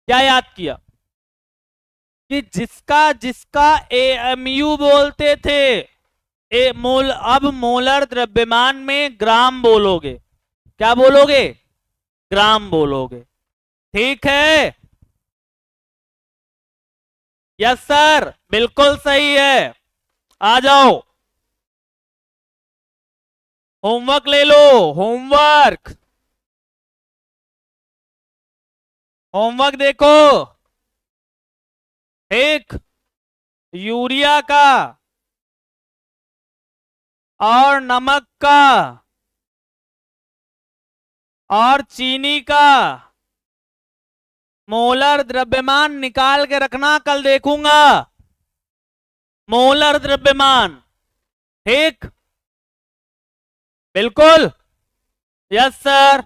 क्या याद किया कि जिसका जिसका एएमयू बोलते थे, अब मोलर द्रव्यमान में ग्राम बोलोगे। क्या बोलोगे? ग्राम बोलोगे, ठीक है। यस सर, बिल्कुल सही है। आ जाओ, होमवर्क ले लो, होमवर्क, होमवर्क देखो। एक यूरिया का और नमक का और चीनी का मोलर द्रव्यमान निकाल के रखना, कल देखूंगा। मोलर द्रव्यमान, ठीक, बिल्कुल। यस सर,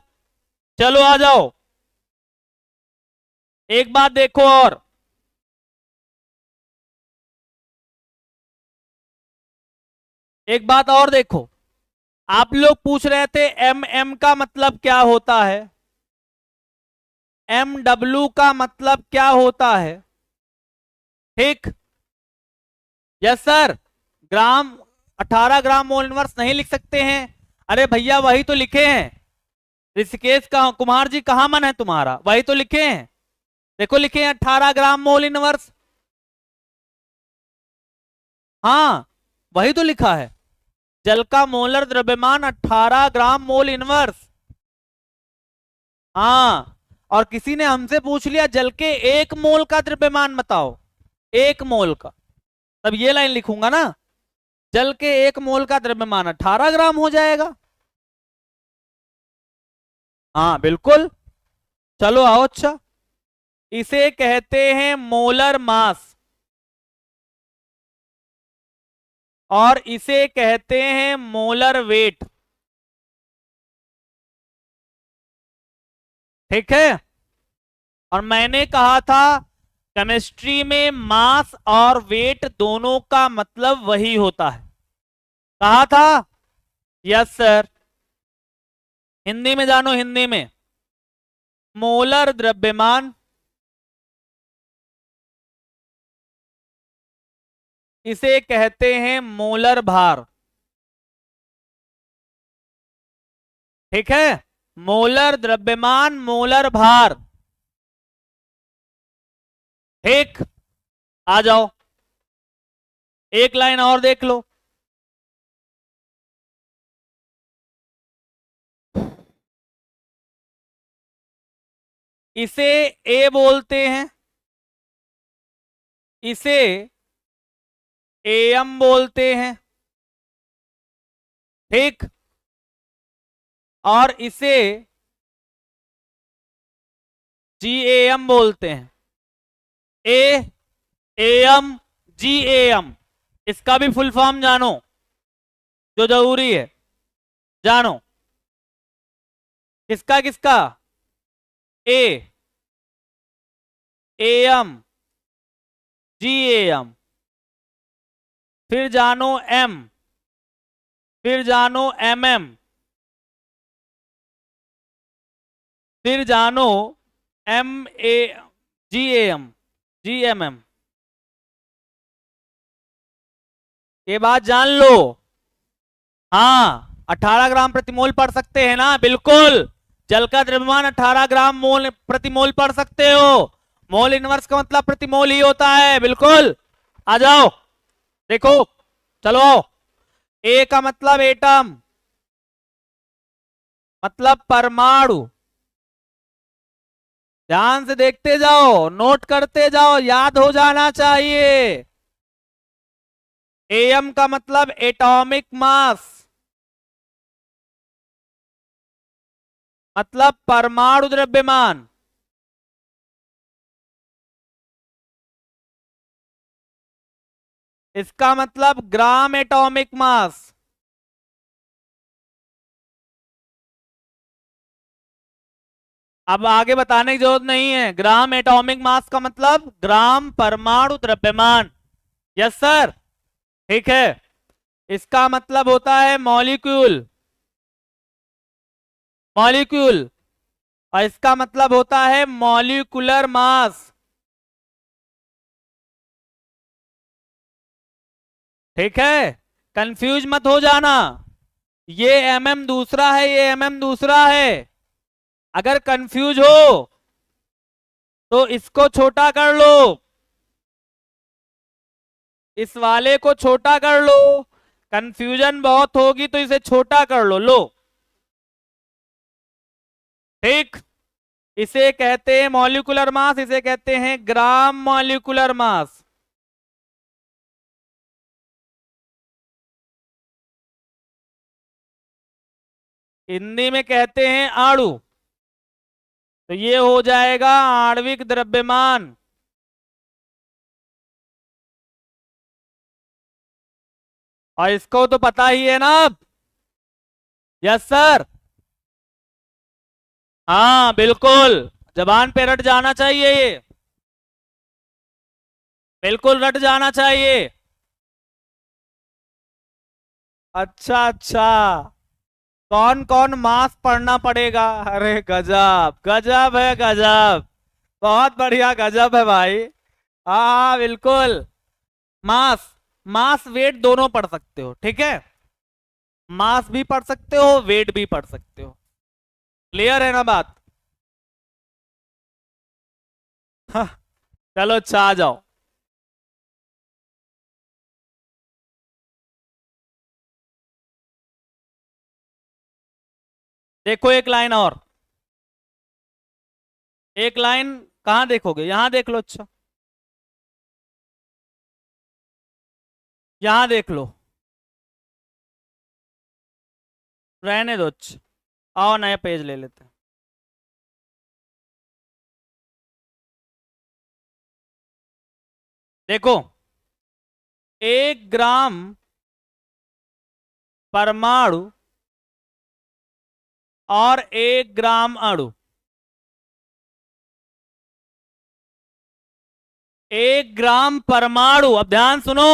चलो आ जाओ। एक बात देखो, और एक बात और देखो, आप लोग पूछ रहे थे एम का मतलब क्या होता है, MW का मतलब क्या होता है, ठीक। यस सर, ग्राम 18 ग्राम मोल इनवर्स नहीं लिख सकते हैं? अरे भैया वही तो लिखे हैं, ऋषिकेश का कुमार जी कहां मन है तुम्हारा, वही तो लिखे हैं, देखो लिखे हैं 18 ग्राम मोल इनवर्स। हाँ वही तो लिखा है, जल का मोलर द्रव्यमान 18 ग्राम मोल इनवर्स। हाँ, और किसी ने हमसे पूछ लिया जल के 1 मोल का द्रव्यमान बताओ, 1 मोल का, तब ये लाइन लिखूंगा ना, जल के 1 मोल का द्रव्यमान 18 ग्राम हो जाएगा। हाँ बिल्कुल, चलो आओ। अच्छा, इसे कहते हैं मोलर मास। और इसे कहते हैं मोलर वेट। ठीक है। और मैंने कहा था केमिस्ट्री में मास और वेट दोनों का मतलब वही होता है। कहा था? Yes sir. हिंदी में जानो, हिंदी में। मोलर द्रव्यमान, इसे कहते हैं मोलर भार। ठीक है। मोलर द्रव्यमान, मोलर भार। ठीक। आ जाओ, एक लाइन और देख लो। इसे ए बोलते हैं, इसे एम बोलते हैं। ठीक। और इसे जीएम बोलते हैं। ए एम जी एम, इसका भी फुल फॉर्म जानो, जो जरूरी है जानो। किसका किसका? ए एम जी एम, फिर जानो एम, फिर जानो एम एम, फिर जानो M A G M G M M. ये बात जान लो। हाँ, 18 ग्राम प्रति मोल पढ़ सकते हैं ना? बिल्कुल। जल का द्रव्यमान 18 ग्राम मोल प्रति मोल पढ़ सकते हो। मोल इनवर्स का मतलब प्रति मोल ही होता है। बिल्कुल। आ जाओ, देखो, चलो आओ। ए का मतलब एटम, मतलब परमाणु। ध्यान से देखते जाओ, नोट करते जाओ, याद हो जाना चाहिए। एम का मतलब एटॉमिक मास, मतलब परमाणु द्रव्यमान। इसका मतलब ग्राम एटॉमिक मास। अब आगे बताने की जरूरत नहीं है। ग्राम एटॉमिक मास का मतलब ग्राम परमाणु द्रव्यमान। Yes sir. ठीक है। इसका मतलब होता है मॉलिक्यूल, मॉलिक्यूल। और इसका मतलब होता है मॉलिक्यूलर मास। ठीक है, कंफ्यूज मत हो जाना। ये एमएम दूसरा है, ये एमएम दूसरा है। अगर कंफ्यूज हो तो इसको छोटा कर लो, इस वाले को छोटा कर लो। कंफ्यूजन बहुत होगी तो इसे छोटा कर लो। लो, ठीक। इसे कहते हैं मॉलिक्यूलर मास, इसे कहते हैं ग्राम मॉलिक्यूलर मास। हिंदी में कहते हैं अणु। तो ये हो जाएगा आणविक द्रव्यमान। और इसको तो पता ही है ना अब? Yes sir. हाँ बिल्कुल, जबान पे रट जाना चाहिए ये, बिल्कुल रट जाना चाहिए। अच्छा अच्छा, कौन कौन मास पढ़ना पड़ेगा? अरे गजब गजब है, गजब। बहुत बढ़िया, गजब है भाई। हाँ बिल्कुल। मास, मास वेट दोनों पढ़ सकते हो। ठीक है, मास भी पढ़ सकते हो, वेट भी पढ़ सकते हो। क्लियर है ना बात? हाँ, चलो अच्छा आ जाओ। देखो एक लाइन और, एक लाइन। कहां देखोगे? यहां देख लो। अच्छा, यहां देख लो। रहने दो। अच्छा, आओ नया पेज ले लेते हैं। देखो, 1 ग्राम परमाणु और 1 ग्राम अणु। 1 ग्राम परमाणु, अब ध्यान सुनो,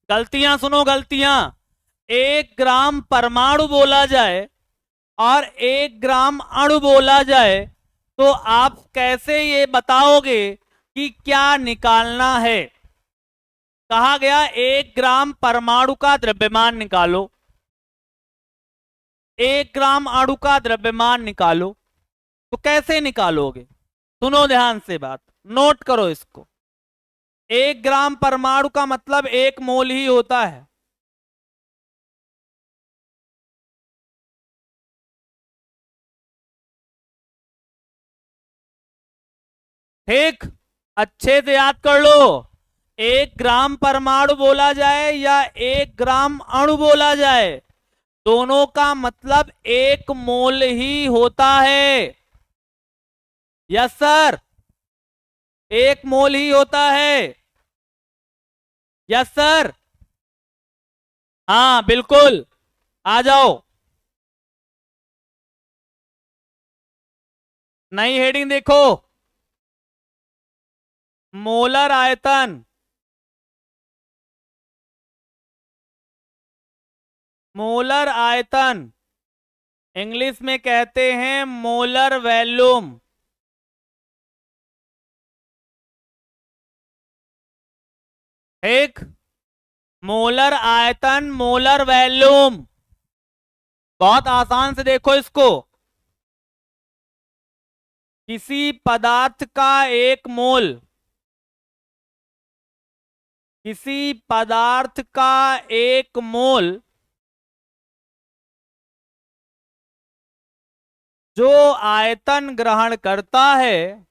गलतियां सुनो, गलतियां। 1 ग्राम परमाणु बोला जाए और 1 ग्राम अणु बोला जाए तो आप कैसे ये बताओगे कि क्या निकालना है? कहा गया 1 ग्राम परमाणु का द्रव्यमान निकालो, 1 ग्राम अणु का द्रव्यमान निकालो, तो कैसे निकालोगे? सुनो ध्यान से बात, नोट करो इसको। 1 ग्राम परमाणु का मतलब 1 मोल ही होता है। ठीक, अच्छे से याद कर लो। 1 ग्राम परमाणु बोला जाए या 1 ग्राम अणु बोला जाए, दोनों का मतलब 1 मोल ही होता है। यस सर, 1 मोल ही होता है। यस सर, हाँ बिल्कुल, आ जाओ। नई हेडिंग देखो, मोलर आयतन। मोलर आयतन इंग्लिश में कहते हैं मोलर वॉल्यूम। एक मोलर आयतन, मोलर वॉल्यूम। बहुत आसान से देखो इसको, किसी पदार्थ का 1 मोल, किसी पदार्थ का 1 मोल जो आयतन ग्रहण करता है,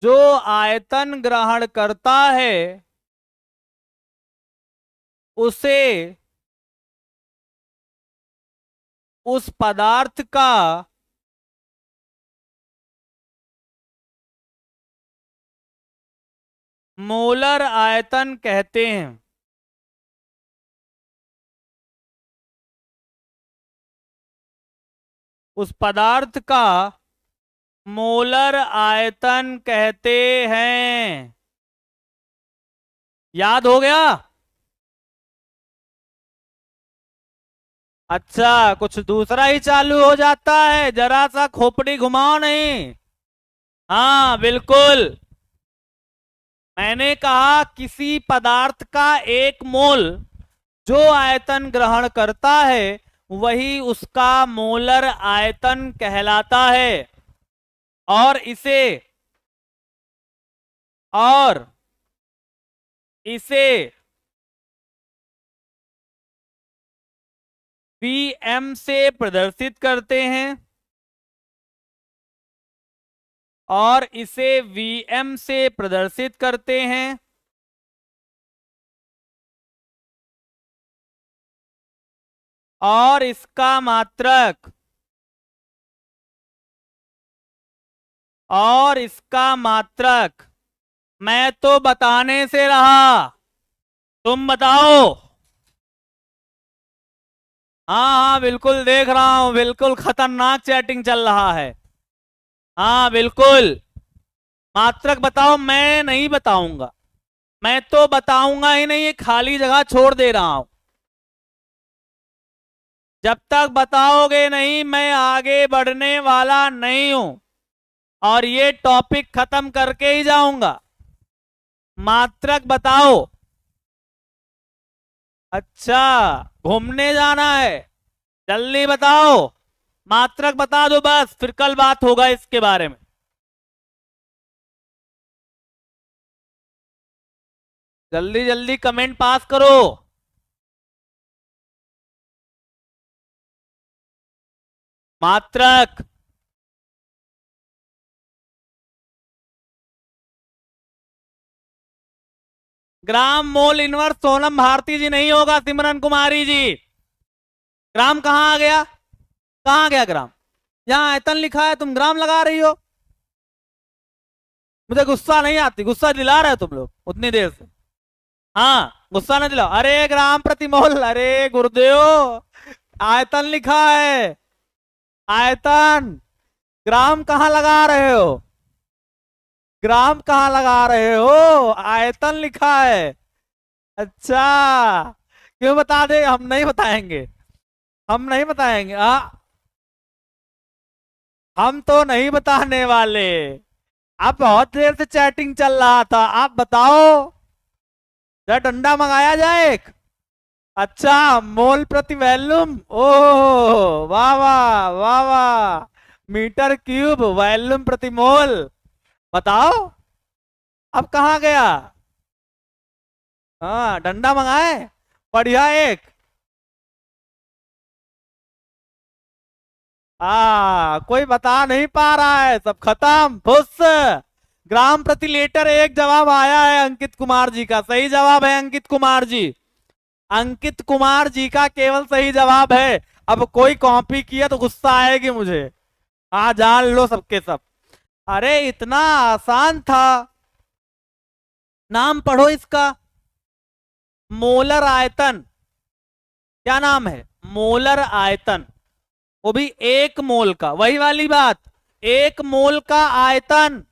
जो आयतन ग्रहण करता है उसे उस पदार्थ का मोलर आयतन कहते हैं। उस पदार्थ का मोलर आयतन कहते हैं। याद हो गया? अच्छा, कुछ दूसरा ही चालू हो जाता है, जरा सा खोपड़ी घुमाओ नहीं। हाँ बिल्कुल, मैंने कहा किसी पदार्थ का 1 मोल जो आयतन ग्रहण करता है वही उसका मोलर आयतन कहलाता है। और इसे Vm से प्रदर्शित करते हैं, और इसे Vm से प्रदर्शित करते हैं। और इसका मात्रक, और इसका मात्रक मैं तो बताने से रहा, तुम बताओ। हाँ हाँ बिल्कुल देख रहा हूं, बिल्कुल खतरनाक चैटिंग चल रहा है। हाँ बिल्कुल, मात्रक बताओ। मैं नहीं बताऊंगा, मैं तो बताऊंगा ही नहीं, ये खाली जगह छोड़ दे रहा हूं। जब तक बताओगे नहीं मैं आगे बढ़ने वाला नहीं हूं, और ये टॉपिक खत्म करके ही जाऊंगा। मात्रक बताओ। अच्छा, घूमने जाना है, जल्दी बताओ, मात्रक बता दो बस, फिर कल बात होगा इसके बारे में। जल्दी जल्दी कमेंट पास करो। मात्रक ग्राम मोल इनवर्स सोनम भारती जी नहीं होगा, सिमरन कुमारी जी। ग्राम कहां आ गया? कहां गया ग्राम? यहां आयतन लिखा है, तुम ग्राम लगा रही हो। मुझे गुस्सा नहीं आती, गुस्सा दिला रहे हो तुम लोग उतनी देर से। हाँ, गुस्सा न दिलाओ। अरे ग्राम प्रति मोल, अरे गुरुदेव आयतन लिखा है, आयतन। ग्राम कहाँ लगा रहे हो, ग्राम कहाँ लगा रहे हो, आयतन लिखा है। अच्छा, क्यों बता दे, हम नहीं बताएंगे, हम नहीं बताएंगे। हम तो नहीं बताने वाले। अब बहुत देर से चैटिंग चल रहा था, आप बताओ। जरा डंडा मंगाया जाए एक। अच्छा, मोल प्रति वैल्यूम, ओह वाह वाह वाह वाह। मीटर क्यूब वैल्यूम प्रति मोल, बताओ अब कहाँ गया। हाँ, डंडा मंगाए, बढ़िया एक। कोई बता नहीं पा रहा है, सब खत्म, फुस। ग्राम प्रति लीटर एक जवाब आया है अंकित कुमार जी का, सही जवाब है अंकित कुमार जी। अंकित कुमार जी का केवल सही जवाब है। अब कोई कॉपी किया तो गुस्सा आएगी मुझे। जान लो सबके सब। अरे इतना आसान था, नाम पढ़ो इसका, मोलर आयतन। क्या नाम है, मोलर आयतन। वो भी एक मोल का, वही वाली बात, एक मोल का आयतन,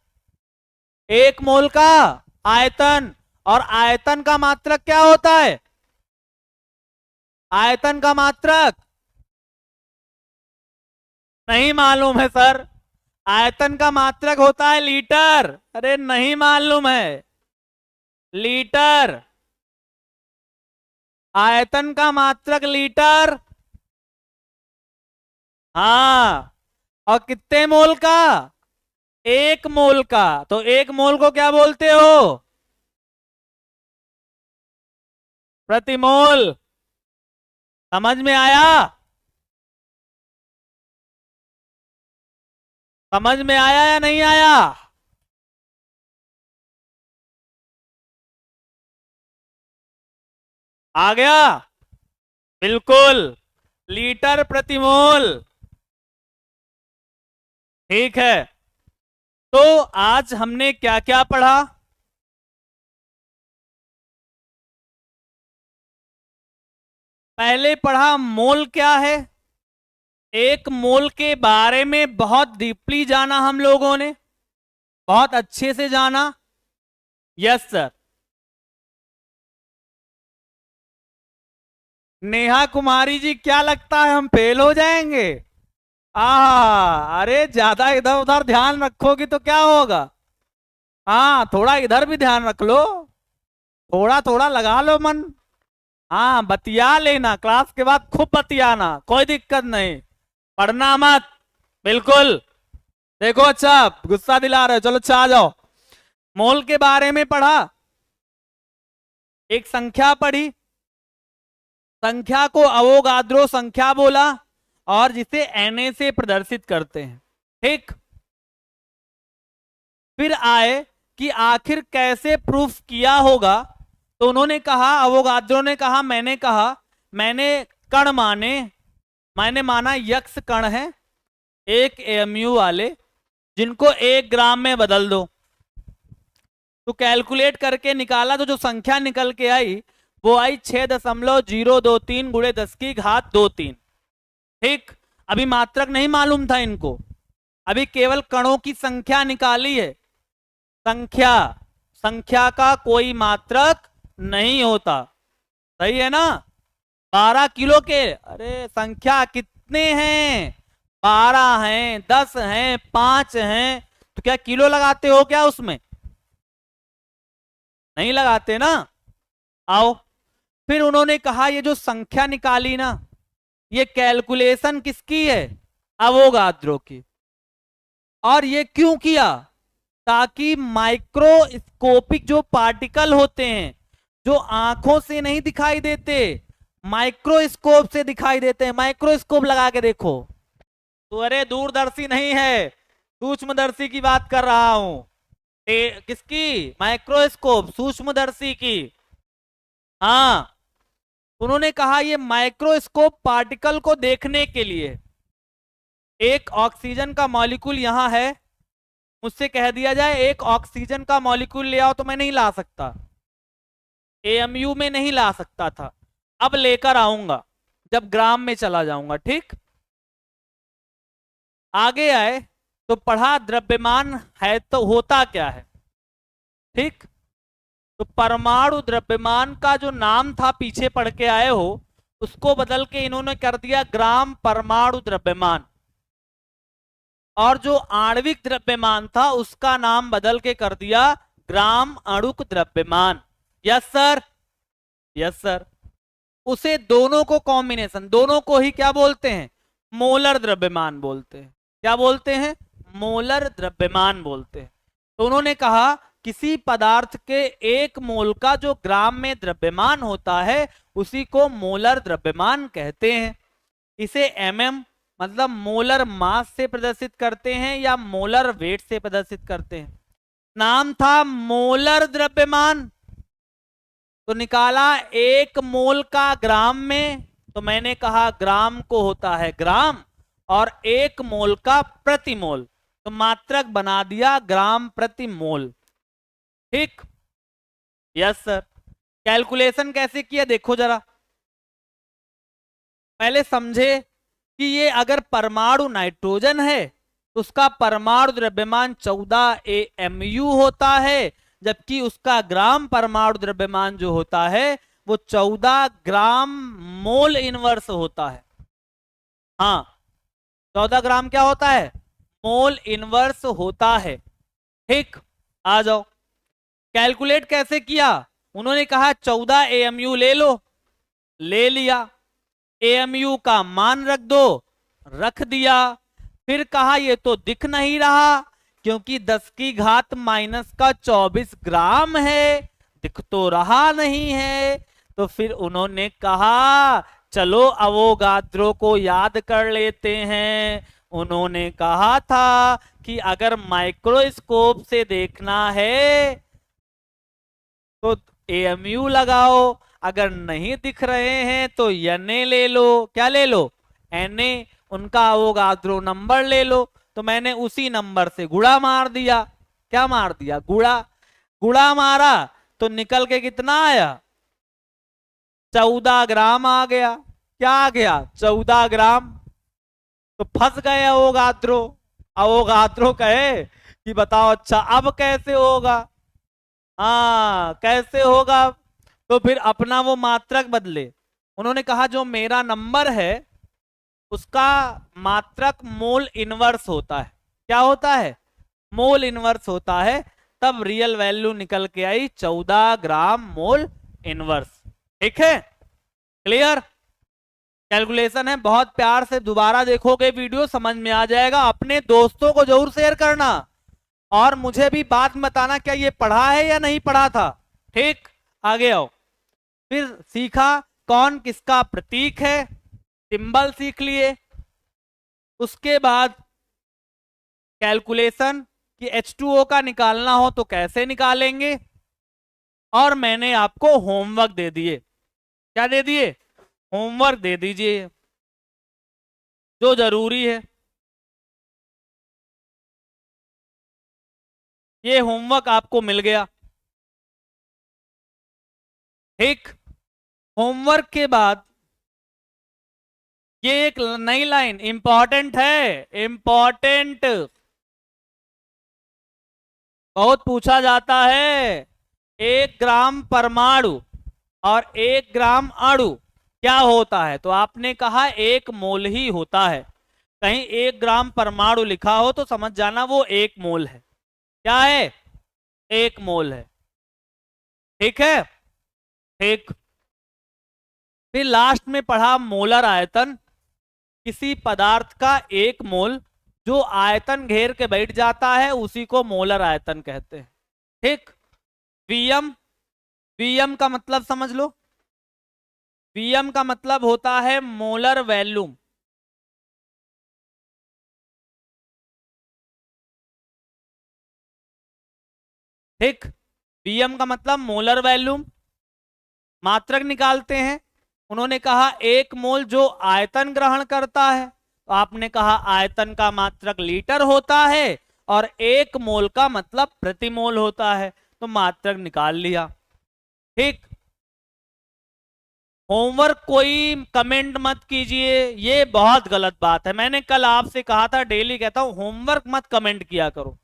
एक मोल का आयतन। और आयतन का मात्रक क्या होता है, आयतन का मात्रक नहीं मालूम है सर। आयतन का मात्रक होता है लीटर। अरे नहीं मालूम है, लीटर। आयतन का मात्रक लीटर। हाँ, और कितने मोल का, एक मोल का। तो एक मोल को क्या बोलते हो, प्रति मोल। समझ में आया, समझ में आया या नहीं आया। आ गया, बिल्कुल, लीटर प्रति मोल। ठीक है, तो आज हमने क्या क्या पढ़ा। पहले पढ़ा मोल क्या है, एक मोल के बारे में बहुत डीपली जाना हम लोगों ने, बहुत अच्छे से जाना। Yes sir. नेहा कुमारी जी, क्या लगता है हम फेल हो जाएंगे। अरे ज्यादा इधर उधर ध्यान रखोगी तो क्या होगा। थोड़ा इधर भी ध्यान रख लो, थोड़ा थोड़ा लगा लो मन। बतिया लेना, क्लास के बाद खूब बतियाना, कोई दिक्कत नहीं, पढ़ना मत, बिल्कुल। देखो अच्छा, गुस्सा दिला रहे हो, चलो अच्छा आ जाओ। मोल के बारे में पढ़ा, एक संख्या पढ़ी, संख्या को अवोगाद्रो संख्या बोला, और जिसे Na से प्रदर्शित करते हैं। ठीक, फिर आए कि आखिर कैसे प्रूफ किया होगा। तो उन्होंने कहा, अवोगाद्रो ने कहा, मैंने कहा, मैंने कण माने, मैंने माना यक्स कण है, एक एमयू वाले, जिनको 1 ग्राम में बदल दो। तो कैलकुलेट करके निकाला, तो जो संख्या निकल के आई वो आई 6.023 गुणे 10⁻²3। ठीक, अभी मात्रक नहीं मालूम था इनको, अभी केवल कणों की संख्या निकाली है। संख्या, संख्या का कोई मात्रक नहीं होता, सही है ना। 12 किलो के, अरे संख्या कितने हैं, 12 हैं, 10 हैं, 5 हैं, तो क्या किलो लगाते हो क्या उसमें, नहीं लगाते ना। आओ, फिर उन्होंने कहा ये जो संख्या निकाली ना, ये कैलकुलेशन किसकी है, अवोगाद्रो की। और ये क्यों किया, ताकि माइक्रोस्कोपिक जो पार्टिकल होते हैं, जो आंखों से नहीं दिखाई देते, माइक्रोस्कोप से दिखाई देते हैं। माइक्रोस्कोप लगा के देखो तो, अरे दूरदर्शी नहीं है, सूक्ष्मदर्शी की बात कर रहा हूं। किसकी, माइक्रोस्कोप, सूक्ष्मदर्शी की। हाँ, उन्होंने कहा ये माइक्रोस्कोप पार्टिकल को देखने के लिए, एक ऑक्सीजन का मॉलिक्यूल यहां है, मुझसे कह दिया जाए एक ऑक्सीजन का मॉलिक्यूल ले आओ, तो मैं नहीं ला सकता। एएमयू में नहीं ला सकता था, अब लेकर आऊंगा जब ग्राम में चला जाऊंगा। ठीक, आगे आए तो पढ़ा द्रव्यमान है तो होता क्या है। ठीक, तो परमाणु द्रव्यमान का जो नाम था पीछे पढ़ के आए हो, उसको बदल के इन्होंने कर दिया ग्राम परमाणु द्रव्यमान, और जो आणविक द्रव्यमान था उसका नाम बदल के कर दिया ग्राम अणुक द्रव्यमान। Yes sir, yes sir. उसे दोनों को कॉम्बिनेशन, दोनों को ही क्या बोलते हैं, मोलर द्रव्यमान बोलते हैं। क्या बोलते हैं, मोलर द्रव्यमान बोलते हैं। तो उन्होंने कहा किसी पदार्थ के एक मोल का जो ग्राम में द्रव्यमान होता है उसी को मोलर द्रव्यमान कहते हैं। इसे एमएम मतलब मोलर मास से प्रदर्शित करते हैं या मोलर वेट से प्रदर्शित करते हैं। नाम था मोलर द्रव्यमान, तो निकाला एक मोल का ग्राम में, तो मैंने कहा ग्राम को होता है ग्राम, और एक मोल का प्रति मोल, तो मात्रक बना दिया ग्राम प्रति मोल। ठीक, यस सर। कैलकुलेशन कैसे किया देखो जरा, पहले समझे कि ये अगर परमाणु नाइट्रोजन है तो उसका परमाणु द्रव्यमान 14 AMU होता है, जबकि उसका ग्राम परमाणु द्रव्यमान जो होता है वो 14 ग्राम मोल इनवर्स होता है। हाँ, 14 ग्राम क्या होता है, मोल इनवर्स होता है। ठीक, आ जाओ। कैलकुलेट कैसे किया, उन्होंने कहा 14 AMU ले लो, ले लिया। AMU का मान रख दो, रख दिया। फिर कहा ये तो दिख नहीं रहा क्योंकि 10 की घात माइनस का 24 ग्राम है, दिख तो रहा नहीं है। तो फिर उन्होंने कहा चलो अवोगाद्रो को याद कर लेते हैं। उन्होंने कहा था कि अगर माइक्रोस्कोप से देखना है तो AMU लगाओ, अगर नहीं दिख रहे हैं तो Na ले लो। क्या ले लो, Na, उनका अवोगाद्रो नंबर ले लो। तो मैंने उसी नंबर से गुणा मार दिया। क्या मार दिया, गुणा। गुणा मारा तो निकल के कितना आया, 14 ग्राम आ गया। क्या आ गया, 14 ग्राम। तो फंस गए अवोगाद्रो। अवोगाद्रो कहे कि बताओ अच्छा अब कैसे होगा। हाँ, कैसे होगा, तो फिर अपना वो मात्रक बदले। उन्होंने कहा जो मेरा नंबर है उसका मात्रक मोल इनवर्स होता है। क्या होता है, मोल इनवर्स होता है। तब रियल वैल्यू निकल के आई 14 ग्राम मोल इनवर्स। ठीक है, क्लियर। कैलकुलेशन है, बहुत प्यार से दोबारा देखोगे वीडियो समझ में आ जाएगा। अपने दोस्तों को जरूर शेयर करना और मुझे भी बात बताना क्या ये पढ़ा है या नहीं पढ़ा था। ठीक, आगे आओ। फिर सीखा कौन किसका प्रतीक है, सिंबल सीख लिए। उसके बाद कैलकुलेशन कि H2O का निकालना हो तो कैसे निकालेंगे, और मैंने आपको होमवर्क दे दिए। क्या दे दिए, होमवर्क दे दीजिए जो जरूरी है। ये होमवर्क आपको मिल गया। ठीक, होमवर्क के बाद ये एक नई लाइन इंपॉर्टेंट है, इंपॉर्टेंट, बहुत पूछा जाता है। 1 ग्राम परमाणु और 1 ग्राम अणु क्या होता है, तो आपने कहा 1 मोल ही होता है। कहीं 1 ग्राम परमाणु लिखा हो तो समझ जाना वो 1 मोल है। क्या है, 1 मोल है। ठीक है, ठीक। फिर लास्ट में पढ़ा मोलर आयतन, किसी पदार्थ का 1 मोल जो आयतन घेर के बैठ जाता है उसी को मोलर आयतन कहते हैं। ठीक, Vm, Vm का मतलब समझ लो। Vm का मतलब होता है मोलर वॉल्यूम। ठीक, Vm का मतलब मोलर वॉल्यूम। मात्रक निकालते हैं। उन्होंने कहा 1 मोल जो आयतन ग्रहण करता है, तो आपने कहा आयतन का मात्रक लीटर होता है और 1 मोल का मतलब प्रति मोल होता है, तो मात्रक निकाल लिया। ठीक, होमवर्क कोई कमेंट मत कीजिए, ये बहुत गलत बात है। मैंने कल आपसे कहा था, डेली कहता हूं, होमवर्क मत कमेंट किया करो,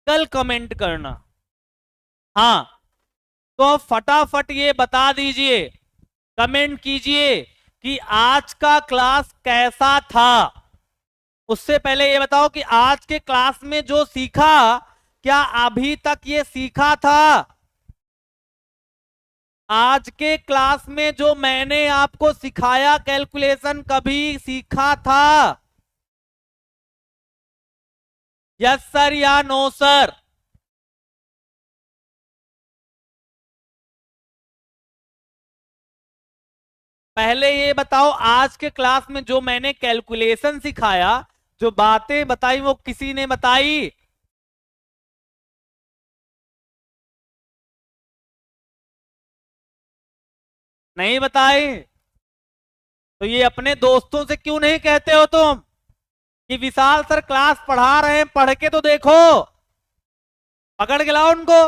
कल कमेंट करना। हाँ, तो फटाफट ये बता दीजिए, कमेंट कीजिए कि आज का क्लास कैसा था। उससे पहले ये बताओ कि आज के क्लास में जो सीखा, क्या अभी तक ये सीखा था? आज के क्लास में जो मैंने आपको सिखाया कैलकुलेशन, कभी सीखा था? यस सर या नो सर? पहले ये बताओ, आज के क्लास में जो मैंने कैलकुलेशन सिखाया, जो बातें बताई, वो किसी ने बताई? नहीं बताई? तो ये अपने दोस्तों से क्यों नहीं कहते हो तुम कि विशाल सर क्लास पढ़ा रहे हैं, पढ़ के तो देखो, पकड़ के लाओ उनको,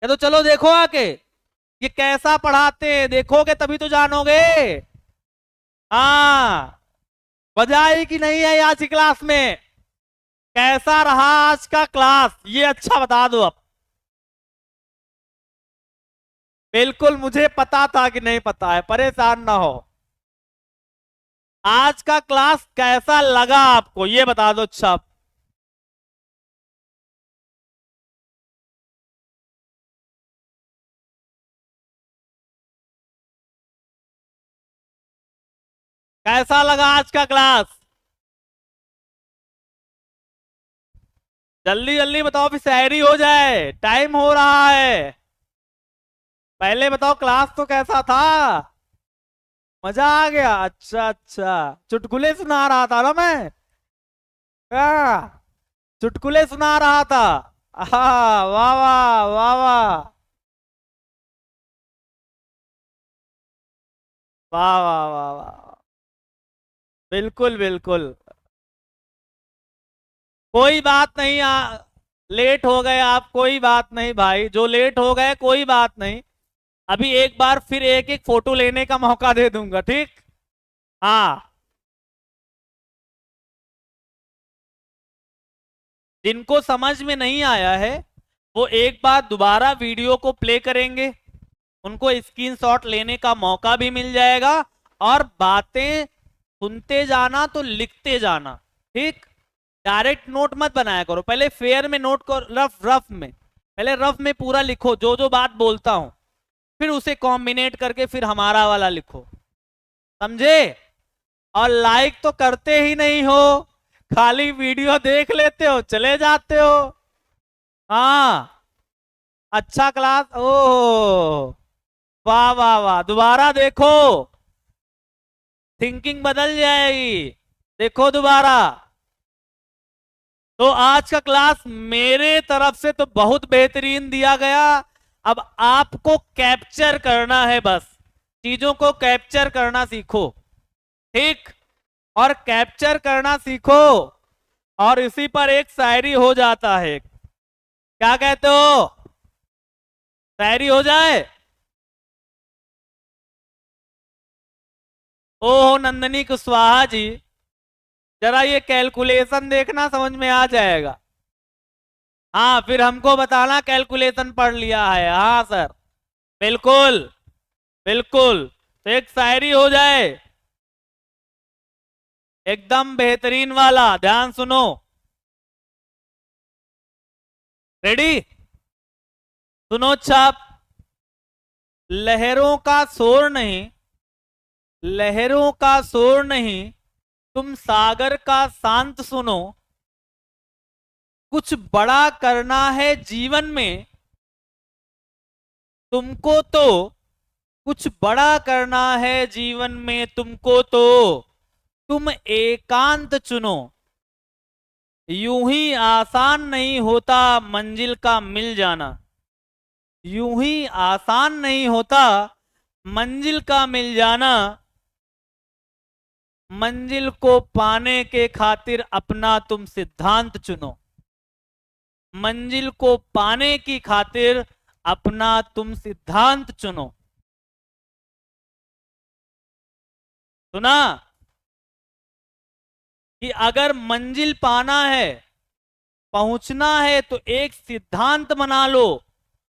या तो चलो देखो आके ये कैसा पढ़ाते हैं, देखोगे तभी तो जानोगे। हाँ, मजा आई कि नहीं आई आज की क्लास में? कैसा रहा आज का क्लास, ये अच्छा बता दो अब। बिल्कुल, मुझे पता था कि नहीं पता है, परेशान ना हो। आज का क्लास कैसा लगा आपको, ये बता दो। अच्छा, कैसा लगा आज का क्लास? जल्दी जल्दी बताओ, फिर शायरी हो जाए, टाइम हो रहा है। पहले बताओ क्लास तो कैसा था? मजा आ गया? अच्छा अच्छा, चुटकुले सुना रहा था ना मैं? क्या चुटकुले सुना रहा था? वाह वाह वाह वाह, वाह वाह वाह वाह, बिल्कुल बिल्कुल। कोई बात नहीं, लेट हो गए आप, कोई बात नहीं भाई, जो लेट हो गए कोई बात नहीं। अभी एक बार फिर एक एक फोटो लेने का मौका दे दूंगा, ठीक? हाँ, जिनको समझ में नहीं आया है वो एक बार दोबारा वीडियो को प्ले करेंगे, उनको स्क्रीनशॉट लेने का मौका भी मिल जाएगा। और बातें सुनते जाना तो लिखते जाना, ठीक? डायरेक्ट नोट मत बनाया करो, पहले फेयर में नोट करो, रफ रफ में, पहले रफ में पूरा लिखो जो जो बात बोलता हूं, फिर उसे कॉम्बिनेट करके फिर हमारा वाला लिखो, समझे? और लाइक तो करते ही नहीं हो, खाली वीडियो देख लेते हो, चले जाते हो। हाँ, अच्छा क्लास, ओ वाह वाह वाह, दोबारा देखो, थिंकिंग बदल जाएगी, देखो दोबारा। तो आज का क्लास मेरे तरफ से तो बहुत बेहतरीन दिया गया। अब आपको कैप्चर करना है, बस चीजों को कैप्चर करना सीखो, ठीक? और कैप्चर करना सीखो, और इसी पर एक शायरी हो जाता है। क्या कहते हो, शायरी हो जाए? ओहो नंदनी कुशवाहा जी, जरा ये कैलकुलेशन देखना, समझ में आ जाएगा। हाँ, फिर हमको बताना कैलकुलेशन पढ़ लिया है। हाँ सर, बिल्कुल बिल्कुल। तो एक शायरी हो जाए, एकदम बेहतरीन वाला, ध्यान सुनो। रेडी? सुनो छाप। लहरों का शोर नहीं, लहरों का शोर नहीं, तुम सागर का शांत सुनो। कुछ बड़ा करना है जीवन में तुमको तो, कुछ बड़ा करना है जीवन में तुमको तो, तुम एकांत चुनो। यूं ही आसान नहीं होता मंजिल का मिल जाना, यूं ही आसान नहीं होता मंजिल का मिल जाना। मंजिल को पाने के खातिर अपना तुम सिद्धांत चुनो, मंजिल को पाने की खातिर अपना तुम सिद्धांत चुनो। सुना कि अगर मंजिल पाना है, पहुंचना है, तो एक सिद्धांत बना लो,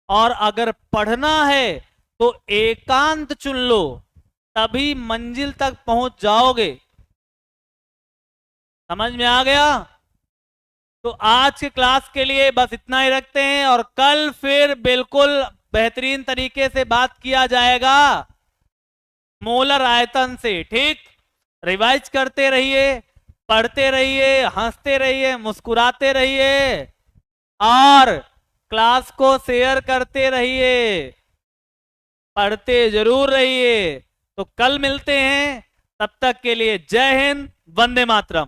और अगर पढ़ना है तो एकांत चुन लो, तभी मंजिल तक पहुंच जाओगे। समझ में आ गया? तो आज के क्लास के लिए बस इतना ही रखते हैं, और कल फिर बिल्कुल बेहतरीन तरीके से बात किया जाएगा मोलर आयतन से। ठीक, रिवाइज करते रहिए, पढ़ते रहिए, हंसते रहिए, मुस्कुराते रहिए, और क्लास को शेयर करते रहिए, पढ़ते जरूर रहिए। तो कल मिलते हैं, तब तक के लिए जय हिंद, वंदे मातरम।